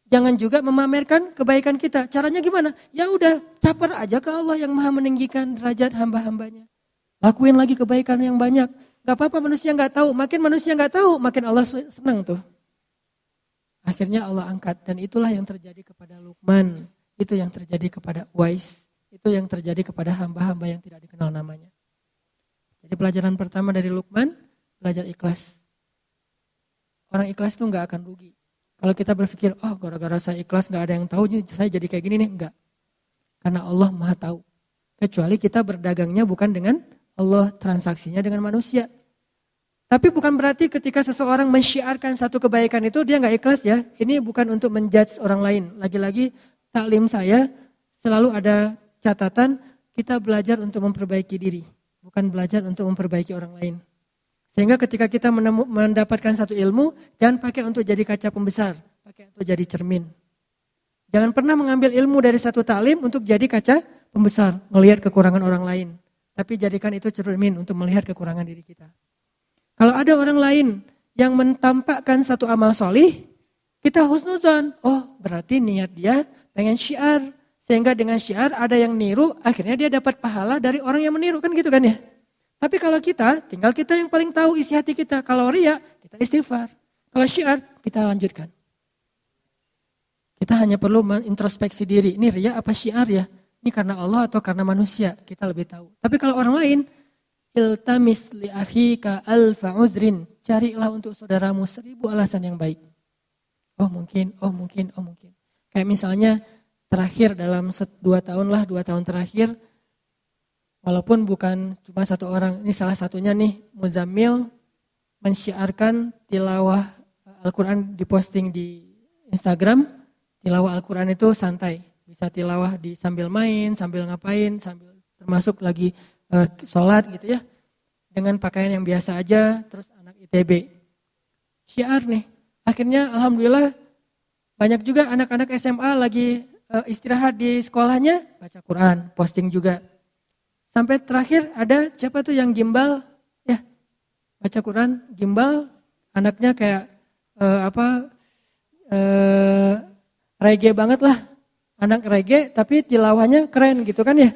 Jangan juga memamerkan kebaikan kita. Caranya gimana? Ya udah, caper aja ke Allah yang maha meninggikan derajat hamba-hambanya. Lakuin lagi kebaikan yang banyak. Gak apa-apa manusia gak tahu, makin manusia gak tahu, makin Allah senang tuh. Akhirnya Allah angkat dan itulah yang terjadi kepada Luqman, itu yang terjadi kepada Uwais, itu yang terjadi kepada hamba-hamba yang tidak dikenal namanya. Jadi pelajaran pertama dari Luqman, belajar ikhlas. Orang ikhlas itu gak akan rugi. Kalau kita berpikir, oh gara-gara saya ikhlas gak ada yang tahu, saya jadi kayak gini nih, enggak. Karena Allah maha tahu. Kecuali kita berdagangnya bukan dengan Allah, transaksinya dengan manusia. Tapi bukan berarti ketika seseorang mensyiarkan satu kebaikan itu dia nggak ikhlas ya. Ini bukan untuk menjudge orang lain. Lagi-lagi taklim saya selalu ada catatan kita belajar untuk memperbaiki diri. Bukan belajar untuk memperbaiki orang lain. Sehingga ketika kita mendapatkan satu ilmu, jangan pakai untuk jadi kaca pembesar. Pakai untuk jadi cermin. Jangan pernah mengambil ilmu dari satu taklim untuk jadi kaca pembesar. Melihat kekurangan orang lain. Tapi jadikan itu cermin untuk melihat kekurangan diri kita. Kalau ada orang lain yang mentampakkan satu amal solih, kita husnuzon. Oh berarti niat dia pengen syiar. Sehingga dengan syiar ada yang niru, akhirnya dia dapat pahala dari orang yang meniru. Kan gitu kan ya. Tapi kalau kita, tinggal kita yang paling tahu isi hati kita. Kalau riya, kita istighfar. Kalau syiar, kita lanjutkan. Kita hanya perlu mengintrospeksi diri. Ini riya apa syiar ya? Ini karena Allah atau karena manusia? Kita lebih tahu. Tapi kalau orang lain, iltamis li akhika alfa uzrin. Carilah untuk saudaramu 1000 alasan yang baik. Oh mungkin. Kayak misalnya terakhir dalam 2 tahun terakhir. Walaupun bukan cuma satu orang. Ini salah satunya nih Muzammil mensyiarkan tilawah Al-Quran diposting di Instagram. Tilawah Al-Quran itu santai. Bisa tilawah sambil main, sambil ngapain, sambil termasuk lagi sholat gitu ya, dengan pakaian yang biasa aja, terus anak ITB. Syiar nih, akhirnya alhamdulillah banyak juga anak-anak SMA lagi istirahat di sekolahnya, baca Quran, posting juga. Sampai terakhir ada siapa tuh yang gimbal, ya baca Quran, gimbal, anaknya kayak reggae banget lah, anak reggae tapi tilawahnya keren gitu kan ya.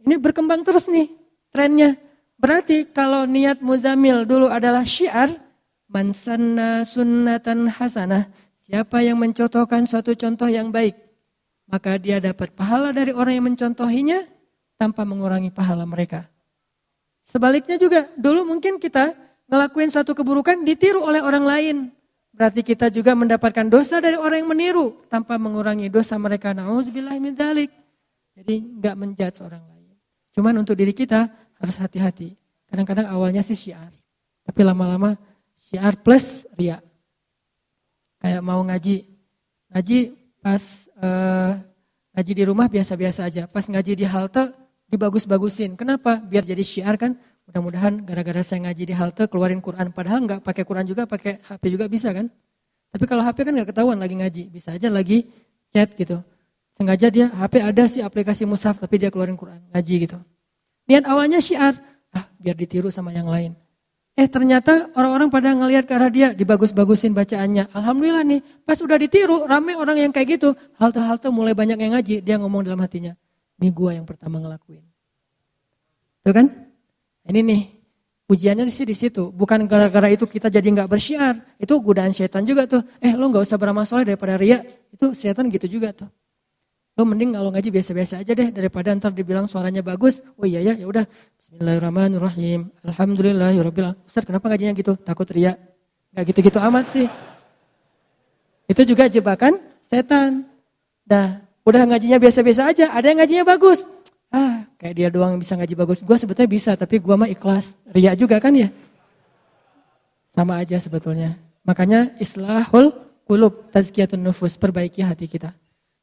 Ini berkembang terus nih trennya. Berarti kalau niat Muzammil dulu adalah syiar, man sanna sunnatan hasanah, siapa yang mencontohkan suatu contoh yang baik, maka dia dapat pahala dari orang yang mencontohinya tanpa mengurangi pahala mereka. Sebaliknya juga, dulu mungkin kita ngelakuin satu keburukan ditiru oleh orang lain. Berarti kita juga mendapatkan dosa dari orang yang meniru tanpa mengurangi dosa mereka. Na'udzubillahi min dzalik. Jadi enggak menjudge orang lain. Cuman untuk diri kita harus hati-hati. Kadang-kadang awalnya sih syiar. Tapi lama-lama syiar plus riya. Kayak mau ngaji. Ngaji pas ngaji di rumah biasa-biasa aja. Pas ngaji di halte dibagus-bagusin. Kenapa? Biar jadi syiar kan. Mudah-mudahan gara-gara saya ngaji di halte keluarin Quran. Padahal enggak pakai Quran juga, pakai HP juga bisa kan. Tapi kalau HP kan nggak ketahuan lagi ngaji, bisa aja lagi chat gitu. Sengaja dia HP ada sih aplikasi mushaf tapi dia keluarin Quran, ngaji gitu. Niat awalnya syiar, biar ditiru sama yang lain. Ternyata orang-orang pada ngelihat ke arah dia, dibagus-bagusin bacaannya. Alhamdulillah nih, pas udah ditiru, rame orang yang kayak gitu. Halte-halte mulai banyak yang ngaji, dia ngomong dalam hatinya, ini gua yang pertama ngelakuin. Tuh kan? Ini nih, ujiannya sih di situ. Bukan gara-gara itu kita jadi nggak bersyiar. Itu godaan setan juga tuh. Lo nggak usah beramal soleh daripada riya. Itu setan gitu juga tuh. Lo mending kalau ngaji biasa-biasa aja deh daripada ntar dibilang suaranya bagus. Oh iya ya udah. Bismillahirrahmanirrahim. Alhamdulillahirabbil alamin. Ustaz, kenapa ngajinya gitu? Takut riya. Nggak gitu-gitu amat sih. Itu juga jebakan setan. Udah ngajinya biasa-biasa aja. Ada yang ngajinya bagus. Kayak dia doang yang bisa ngaji bagus. Gue sebetulnya bisa, tapi gue mah ikhlas. Riya juga kan ya? Sama aja sebetulnya. Makanya islahul qulub, tazkiyatun nufus, perbaiki hati kita.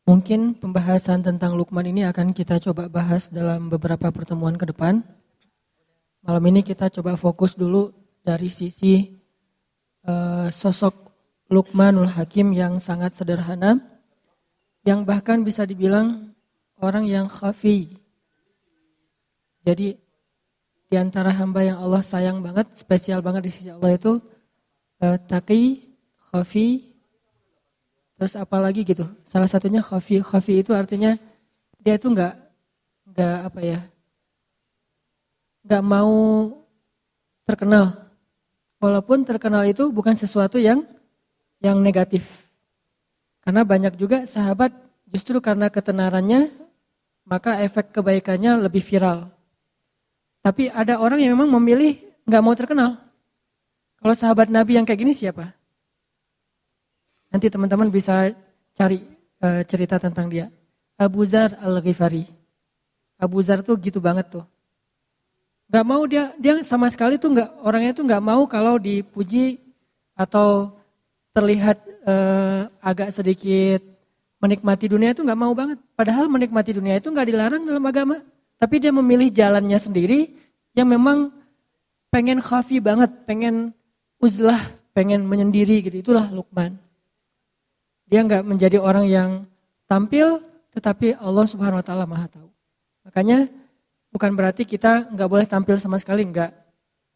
Mungkin pembahasan tentang Luqman ini akan kita coba bahas dalam beberapa pertemuan ke depan. Malam ini kita coba fokus dulu dari sisi sosok Luqmanul Hakim yang sangat sederhana, yang bahkan bisa dibilang orang yang khafi. Jadi di antara hamba yang Allah sayang banget, spesial banget di sisi Allah itu taqi, khafi, terus apa lagi gitu. Salah satunya khafi. Khafi itu artinya dia itu nggak mau terkenal. Walaupun terkenal itu bukan sesuatu yang negatif. Karena banyak juga sahabat justru karena ketenarannya maka efek kebaikannya lebih viral. Tapi ada orang yang memang memilih nggak mau terkenal. Kalau sahabat Nabi yang kayak gini siapa? Nanti teman-teman bisa cari cerita tentang dia. Abu Dzar Al-Ghifari. Abu Dzar tuh gitu banget tuh. Nggak mau dia sama sekali tuh orangnya tuh nggak mau kalau dipuji atau terlihat agak sedikit menikmati dunia itu nggak mau banget. Padahal menikmati dunia itu nggak dilarang dalam agama. Tapi dia memilih jalannya sendiri yang memang pengen khafi banget, pengen uzlah, pengen menyendiri gitu. Itulah Luqman. Dia nggak menjadi orang yang tampil, tetapi Allah Subhanahu Wa Taala Maha tahu. Makanya bukan berarti kita nggak boleh tampil sama sekali, enggak.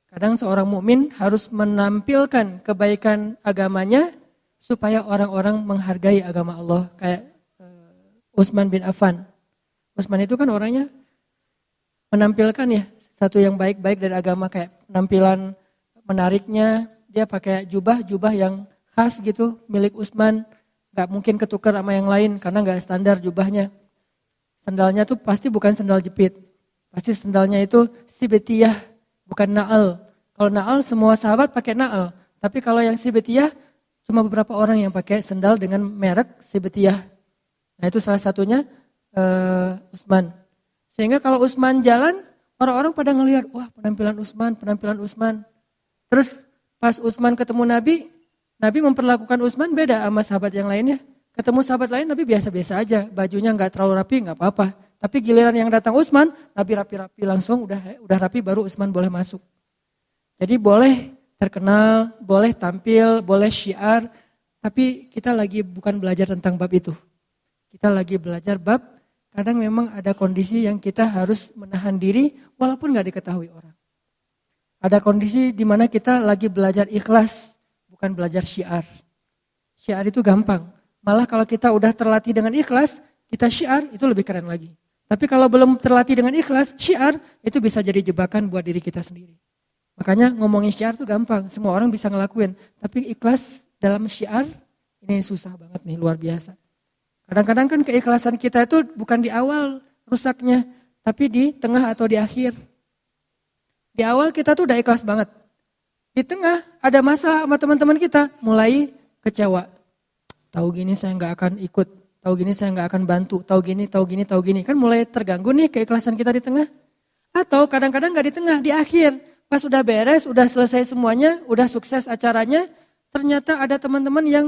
Kadang seorang mukmin harus menampilkan kebaikan agamanya supaya orang-orang menghargai agama Allah. Kayak Utsman bin Affan. Utsman itu kan orangnya menampilkan ya satu yang baik-baik dari agama, kayak penampilan menariknya, dia pakai jubah yang khas gitu milik Utsman, nggak mungkin ketukar sama yang lain karena nggak standar jubahnya. Sandalnya tuh pasti bukan sandal jepit, pasti sandalnya itu sibetiyah, bukan naal. Kalau naal semua sahabat pakai naal, tapi kalau yang sibetiyah cuma beberapa orang yang pakai sandal dengan merek sibetiyah. Nah itu salah satunya Utsman. Sehingga kalau Utsman jalan, orang-orang pada ngelihat, wah penampilan Utsman. Terus pas Utsman ketemu Nabi memperlakukan Utsman beda sama sahabat yang lainnya. Ketemu sahabat lain Nabi biasa-biasa aja, bajunya nggak terlalu rapi, nggak apa-apa. Tapi giliran yang datang Utsman, Nabi rapi-rapi langsung, udah rapi baru Utsman boleh masuk. Jadi boleh terkenal, boleh tampil, boleh syiar, tapi kita lagi bukan belajar tentang bab itu. Kita lagi belajar bab kadang memang ada kondisi yang kita harus menahan diri walaupun gak diketahui orang. Ada kondisi di mana kita lagi belajar ikhlas, bukan belajar syiar. Syiar itu gampang. Malah kalau kita udah terlatih dengan ikhlas, kita syiar itu lebih keren lagi. Tapi kalau belum terlatih dengan ikhlas, syiar itu bisa jadi jebakan buat diri kita sendiri. Makanya ngomongin syiar itu gampang, semua orang bisa ngelakuin. Tapi ikhlas dalam syiar ini susah banget nih, luar biasa. Kadang-kadang kan keikhlasan kita itu bukan di awal rusaknya, tapi di tengah atau di akhir. Di awal kita tuh udah ikhlas banget. Di tengah ada masalah sama teman-teman kita, mulai kecewa. Tahu gini saya nggak akan ikut, tahu gini saya nggak akan bantu, tahu gini. Kan mulai terganggu nih keikhlasan kita di tengah. Atau kadang-kadang nggak di tengah, di akhir. Pas udah beres, udah selesai semuanya, udah sukses acaranya, ternyata ada teman-teman yang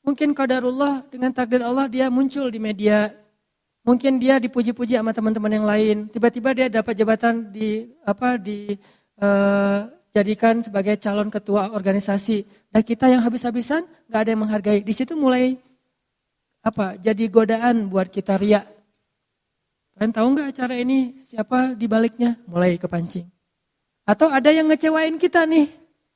mungkin qadarullah dengan takdir Allah dia muncul di media. Mungkin dia dipuji-puji sama teman-teman yang lain. Tiba-tiba dia dapat jabatan di dijadikan sebagai calon ketua organisasi. Dan kita yang habis-habisan gak ada yang menghargai. Di situ mulai jadi godaan buat kita riya. Kalian tahu gak acara ini siapa di baliknya? Mulai kepancing. Atau ada yang ngecewain kita nih.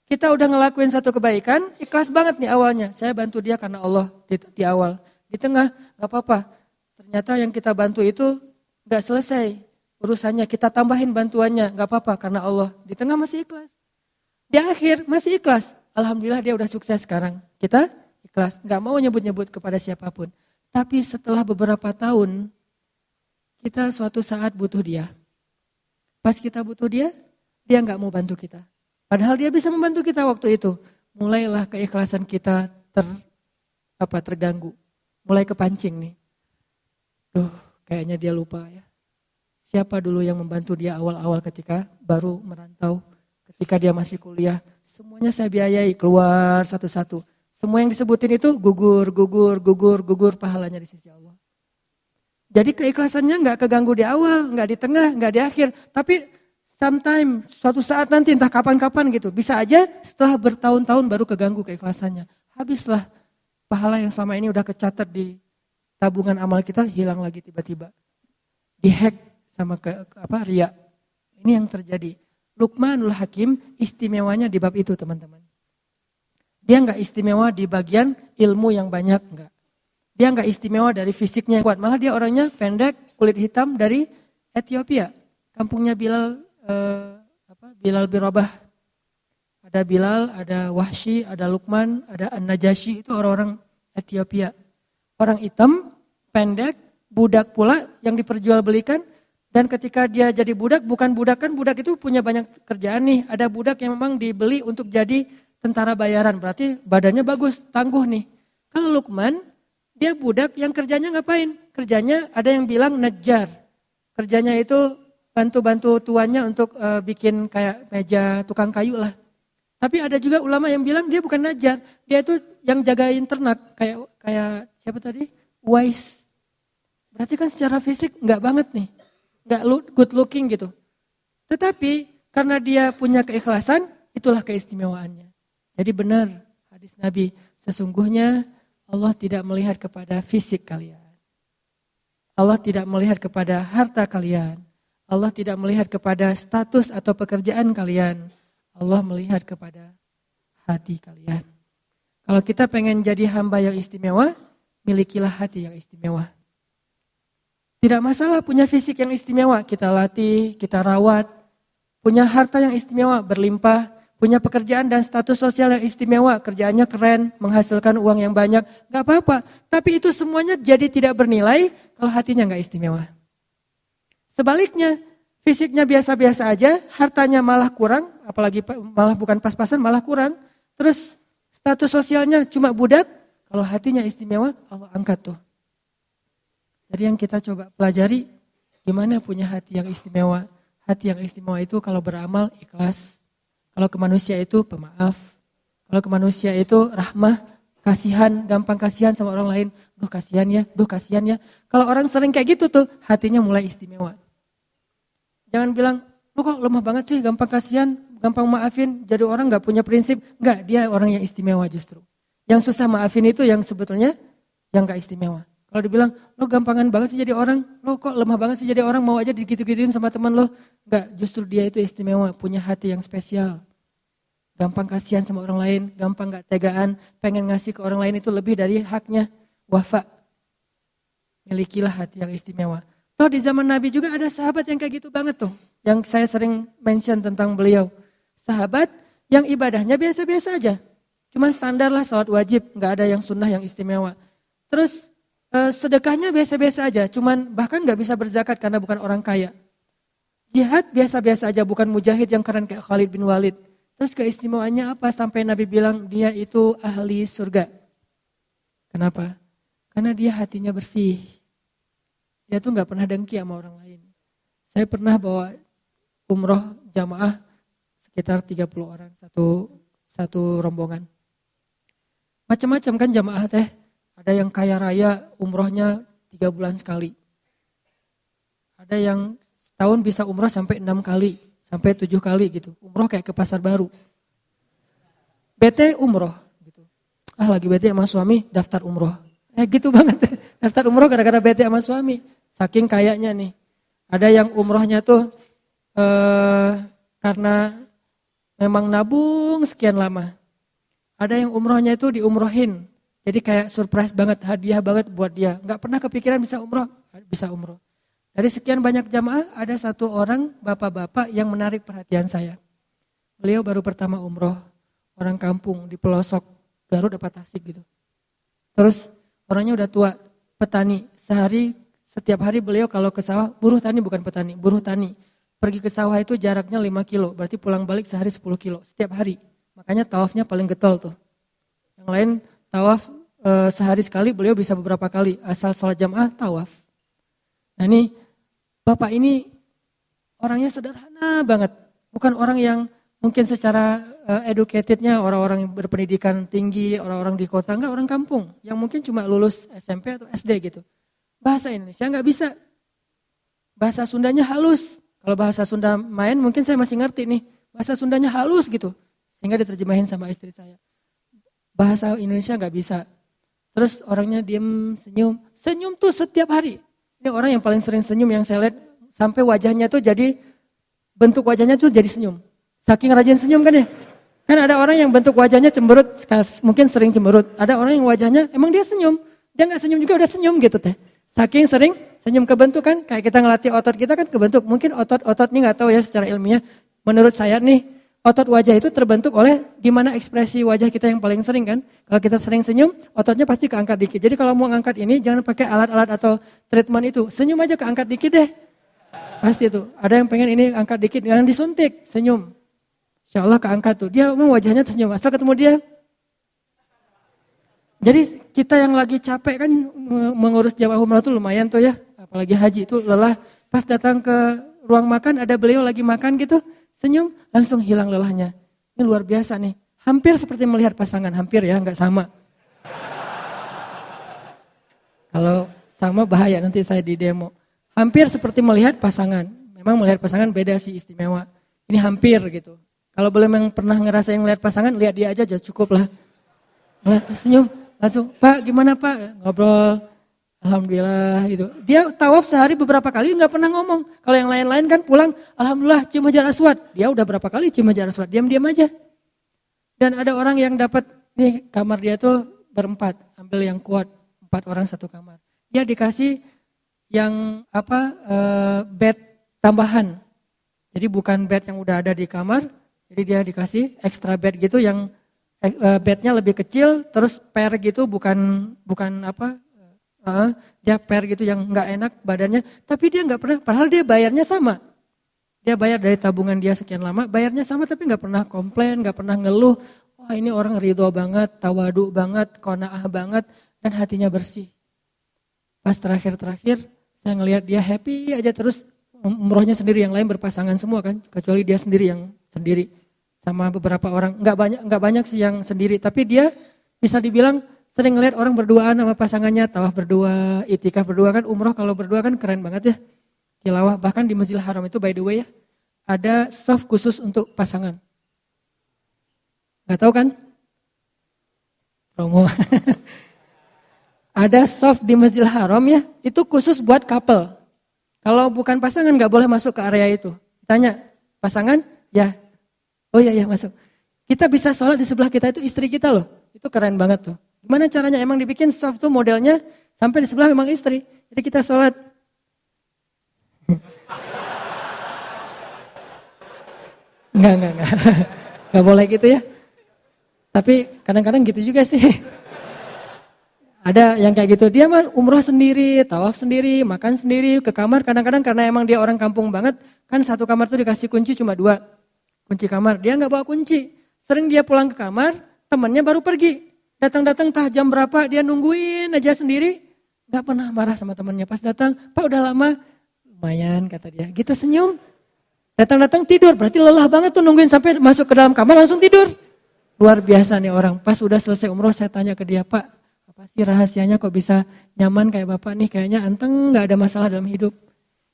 Kita udah ngelakuin satu kebaikan, ikhlas banget nih awalnya. Saya bantu dia karena Allah di awal. Di tengah gak apa-apa. Ternyata yang kita bantu itu gak selesai urusannya. Kita tambahin bantuannya, gak apa-apa karena Allah. Di tengah masih ikhlas. Di akhir masih ikhlas. Alhamdulillah dia udah sukses sekarang. Kita ikhlas. Gak mau nyebut-nyebut kepada siapapun. Tapi setelah beberapa tahun, kita suatu saat butuh dia. Pas kita butuh dia gak mau bantu kita. Padahal dia bisa membantu kita waktu itu. Mulailah keikhlasan kita terganggu. Mulai kepancing nih. Kayaknya dia lupa ya. Siapa dulu yang membantu dia awal-awal ketika baru merantau. Ketika dia masih kuliah. Semuanya saya biayai keluar satu-satu. Semua yang disebutin itu gugur pahalanya di sisi Allah. Jadi keikhlasannya gak keganggu di awal, gak di tengah, gak di akhir. Tapi sometime, suatu saat nanti entah kapan-kapan gitu. Bisa aja setelah bertahun-tahun baru keganggu keikhlasannya. Habislah pahala yang selama ini udah kecatat di tabungan amal kita hilang lagi tiba-tiba. Dihack sama riya. Ini yang terjadi. Luqmanul Hakim istimewanya di bab itu teman-teman. Dia gak istimewa di bagian ilmu yang banyak, enggak. Dia gak istimewa dari fisiknya yang kuat. Malah dia orangnya pendek, kulit hitam dari Ethiopia. Kampungnya Bilal bin Rabah. Ada Bilal, ada Wahsy, ada Luqman, ada An-Najasyi, itu orang-orang Ethiopia. Orang hitam, pendek, budak pula yang diperjualbelikan. Dan ketika dia jadi budak, bukan budak kan, budak itu punya banyak kerjaan nih. Ada budak yang memang dibeli untuk jadi tentara bayaran, berarti badannya bagus, tangguh nih. Kalau Luqman, dia budak yang kerjanya ngapain? Kerjanya ada yang bilang najjar. Kerjanya itu bantu-bantu tuannya untuk bikin kayak meja tukang kayu lah. Tapi ada juga ulama yang bilang dia bukan najjar, dia itu yang jagain ternak kayak siapa tadi? Uwais. Berarti kan secara fisik enggak banget nih. Enggak good looking gitu. Tetapi karena dia punya keikhlasan, itulah keistimewaannya. Jadi benar hadis Nabi, sesungguhnya Allah tidak melihat kepada fisik kalian. Allah tidak melihat kepada harta kalian. Allah tidak melihat kepada status atau pekerjaan kalian. Allah melihat kepada hati kalian. Kalau kita pengen jadi hamba yang istimewa, milikilah hati yang istimewa. Tidak masalah punya fisik yang istimewa, kita latih, kita rawat. Punya harta yang istimewa, berlimpah. Punya pekerjaan dan status sosial yang istimewa, kerjaannya keren, menghasilkan uang yang banyak. Gak apa-apa, tapi itu semuanya jadi tidak bernilai kalau hatinya gak istimewa. Sebaliknya, fisiknya biasa-biasa aja, hartanya malah kurang, apalagi malah bukan pas-pasan, malah kurang. Terus status sosialnya cuma budak, kalau hatinya istimewa, Allah angkat tuh. Jadi yang kita coba pelajari, gimana punya hati yang istimewa. Hati yang istimewa itu kalau beramal ikhlas. Kalau ke manusia itu pemaaf. Kalau ke manusia itu rahmah, kasihan, gampang kasihan sama orang lain. Duh kasihan ya. Kalau orang sering kayak gitu tuh, hatinya mulai istimewa. Jangan bilang, lu kok lemah banget sih, gampang kasihan, gampang maafin, jadi orang gak punya prinsip. Enggak, dia orang yang istimewa justru. Yang susah maafin itu yang sebetulnya yang gak istimewa. Kalau dibilang, lo gampangan banget sih jadi orang, lo kok lemah banget sih jadi orang, mau aja digitu-gituin sama teman lo. Enggak, justru dia itu istimewa, punya hati yang spesial. Gampang kasihan sama orang lain, gampang gak tegaan, pengen ngasih ke orang lain itu lebih dari haknya. Wafa, milikilah hati yang istimewa. Toh di zaman Nabi juga ada sahabat yang kayak gitu banget tuh. Yang saya sering mention tentang beliau. Sahabat yang ibadahnya biasa-biasa aja. Cuman standar lah salat wajib, gak ada yang sunnah yang istimewa. Terus sedekahnya biasa-biasa aja, cuman bahkan gak bisa berzakat karena bukan orang kaya. Jihad biasa-biasa aja, bukan mujahid yang keren kayak Khalid bin Walid. Terus keistimewaannya apa? Sampai Nabi bilang dia itu ahli surga. Kenapa? Karena dia hatinya bersih. Dia tuh gak pernah dengki sama orang lain. Saya pernah bawa umroh jamaah sekitar 30 orang, satu rombongan. Macam-macam kan jamaah teh. Ada yang kaya raya umrohnya 3 bulan sekali. Ada yang setahun bisa umroh sampai 6 kali. sampai 7 kali gitu. Umroh kayak ke pasar baru. Bete umroh gitu. Lagi bete sama suami daftar umroh. Gitu banget. Daftar umroh gara-gara bete sama suami. Saking kayaknya nih. Ada yang umrohnya tuh karena memang nabung sekian lama. Ada yang umrohnya itu diumrohin. Jadi kayak surprise banget, hadiah banget buat dia. Gak pernah kepikiran bisa umroh. Dari sekian banyak jamaah, ada satu orang bapak-bapak yang menarik perhatian saya. Beliau baru pertama umroh, orang kampung di pelosok Garut apa Tasik gitu. Terus orangnya udah tua, petani. Setiap hari beliau kalau ke sawah, buruh tani bukan petani, buruh tani. Pergi ke sawah itu jaraknya 5 kilo, berarti pulang balik sehari 10 kilo, setiap hari. Makanya tawafnya paling getol tuh. Yang lain tawaf sehari sekali, beliau bisa beberapa kali. Asal sholat jamaah, tawaf. Nah ini, bapak ini orangnya sederhana banget. Bukan orang yang mungkin secara educatednya, orang-orang yang berpendidikan tinggi, orang-orang di kota, enggak, orang kampung. Yang mungkin cuma lulus SMP atau SD gitu. Bahasa Indonesia enggak bisa. Bahasa Sundanya halus. Kalau bahasa Sunda main mungkin saya masih ngerti nih. Bahasa Sundanya halus gitu. Sehingga diterjemahin sama istri saya. Bahasa Indonesia enggak bisa. Terus orangnya diem, senyum. Senyum tuh setiap hari. Ini orang yang paling sering senyum yang saya lihat. Sampai wajahnya tuh jadi, bentuk wajahnya tuh jadi senyum. Saking rajin senyum kan ya. Kan ada orang yang bentuk wajahnya cemberut, mungkin sering cemberut. Ada orang yang wajahnya emang dia senyum. Dia enggak senyum juga udah senyum gitu teh. Saking sering senyum kebentuk kan. Kayak kita ngelatih otot kita kan kebentuk. Mungkin otot-otot ini enggak tahu ya secara ilmiah. Menurut saya nih. Otot wajah itu terbentuk oleh gimana ekspresi wajah kita yang paling sering kan. Kalau kita sering senyum, ototnya pasti keangkat dikit. Jadi kalau mau ngangkat ini, jangan pakai alat-alat atau treatment itu. Senyum aja keangkat dikit deh. Pasti itu. Ada yang pengen ini angkat dikit, jangan disuntik, senyum. Insya Allah keangkat tuh. Dia memang wajahnya senyum, asal ketemu dia. Jadi kita yang lagi capek kan mengurus jamaah umrah tuh lumayan tuh ya. Apalagi haji itu lelah. Pas datang ke ruang makan, ada beliau lagi makan gitu. Senyum, langsung hilang lelahnya. Ini luar biasa nih. Hampir seperti melihat pasangan, hampir ya, enggak sama. Kalau sama bahaya nanti saya di demo. Hampir seperti melihat pasangan. Memang melihat pasangan beda sih, istimewa. Ini hampir gitu. Kalau belum yang pernah ngerasain melihat pasangan, lihat dia aja cukup lah. Senyum, langsung, Pak gimana Pak? Ngobrol. Alhamdulillah gitu. Dia tawaf sehari beberapa kali nggak pernah ngomong. Kalau yang lain-lain kan pulang, alhamdulillah cium hajar aswad. Dia udah berapa kali cium hajar aswad, diam-diam aja. Dan ada orang yang dapat nih kamar dia tuh berempat, ambil yang kuat, 4 orang satu kamar. Dia dikasih yang bed tambahan. Jadi bukan bed yang udah ada di kamar, jadi dia dikasih extra bed gitu yang bednya lebih kecil, terus pair gitu bukan dia pair gitu yang nggak enak badannya, tapi dia nggak pernah, padahal dia bayarnya sama. Dia bayar dari tabungan dia sekian lama, bayarnya sama tapi nggak pernah komplain, nggak pernah ngeluh. Wah ini orang ridho banget, tawadu banget, qanaah banget, dan hatinya bersih. Pas terakhir saya ngelihat dia happy aja terus, umrohnya sendiri, yang lain berpasangan semua kan, kecuali dia sendiri yang sendiri sama beberapa orang. Nggak banyak sih yang sendiri, tapi dia bisa dibilang sering ngeliat orang berduaan sama pasangannya, tawaf berdua, itikaf berdua kan, umroh kalau berdua kan keren banget ya. Tilawah, bahkan di Masjidil Haram itu by the way ya, ada soft khusus untuk pasangan. Gak tahu kan? Promo. Ada soft di Masjidil Haram ya, itu khusus buat couple. Kalau bukan pasangan gak boleh masuk ke area itu. Tanya, pasangan? Ya. Oh iya masuk. Kita bisa sholat di sebelah kita itu istri kita loh. Itu keren banget tuh. Gimana caranya? Emang dibikin soft tuh modelnya sampai di sebelah memang istri. Jadi kita sholat. Enggak. Enggak boleh gitu ya. Tapi kadang-kadang gitu juga sih. Ada yang kayak gitu. Dia mah umroh sendiri, tawaf sendiri, makan sendiri, ke kamar. Kadang-kadang karena emang dia orang kampung banget, kan satu kamar tuh dikasih kunci cuma 2. Kunci kamar. Dia enggak bawa kunci. Sering dia pulang ke kamar, temannya baru pergi. Datang-datang tah jam berapa, dia nungguin aja sendiri. Gak pernah marah sama temannya. Pas datang, Pak udah lama. Lumayan kata dia. Gitu senyum. Datang-datang tidur, berarti lelah banget tuh nungguin sampai masuk ke dalam kamar langsung tidur. Luar biasa nih orang. Pas udah selesai umroh saya tanya ke dia, Pak apa sih rahasianya kok bisa nyaman kayak Bapak nih. Kayaknya anteng gak ada masalah dalam hidup.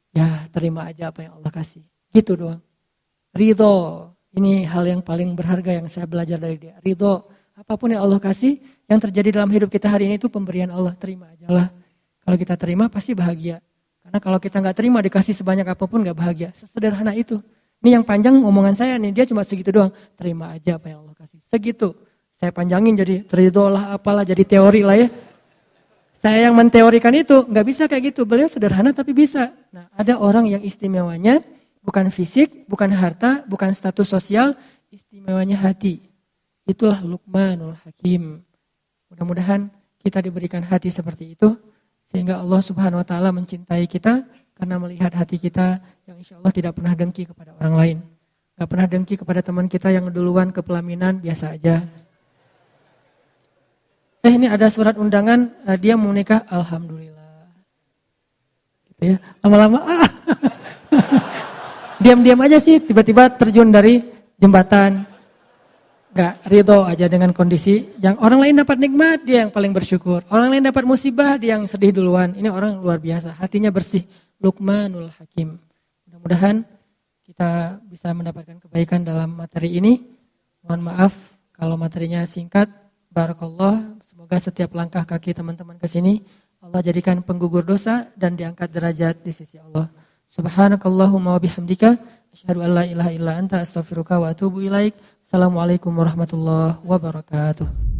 Ya terima aja apa yang Allah kasih. Gitu doang. Ridho, ini hal yang paling berharga yang saya belajar dari dia. Ridho, apapun yang Allah kasih, yang terjadi dalam hidup kita hari ini itu pemberian Allah, terima aja lah. Kalau kita terima pasti bahagia. Karena kalau kita nggak terima dikasih sebanyak apapun nggak bahagia. Sesederhana itu. Ini yang panjang omongan saya nih, dia cuma segitu doang. Terima aja apa yang Allah kasih. Segitu. Saya panjangin jadi ridho lah apalah, jadi teori lah ya. Saya yang menteorikan itu nggak bisa kayak gitu. Beliau sederhana tapi bisa. Nah, ada orang yang istimewanya bukan fisik, bukan harta, bukan status sosial, istimewanya hati. Itulah Luqmanul Hakim. Mudah-mudahan kita diberikan hati seperti itu, sehingga Allah Subhanahu wa Ta'ala mencintai kita karena melihat hati kita yang insya Allah tidak pernah dengki kepada orang lain. Gak pernah dengki kepada teman kita yang duluan ke pelaminan, biasa aja. Ini ada surat undangan, dia mau nikah, alhamdulillah. Gitu ya. Lama-lama, diam-diam aja sih, tiba-tiba terjun dari jembatan. Gak ridho aja dengan kondisi yang orang lain dapat nikmat, dia yang paling bersyukur. Orang lain dapat musibah, dia yang sedih duluan. Ini orang luar biasa, hatinya bersih. Luqmanul Hakim. Mudah-mudahan kita bisa mendapatkan kebaikan dalam materi ini. Mohon maaf kalau materinya singkat. Barakallah. Semoga setiap langkah kaki teman-teman ke sini Allah jadikan penggugur dosa dan diangkat derajat di sisi Allah. Subhanakallahumma wa bihamdika asyhadu an la ilaha illa anta astaghfiruka wa atubu ilaik. Assalamualaikum warahmatullahi wabarakatuh.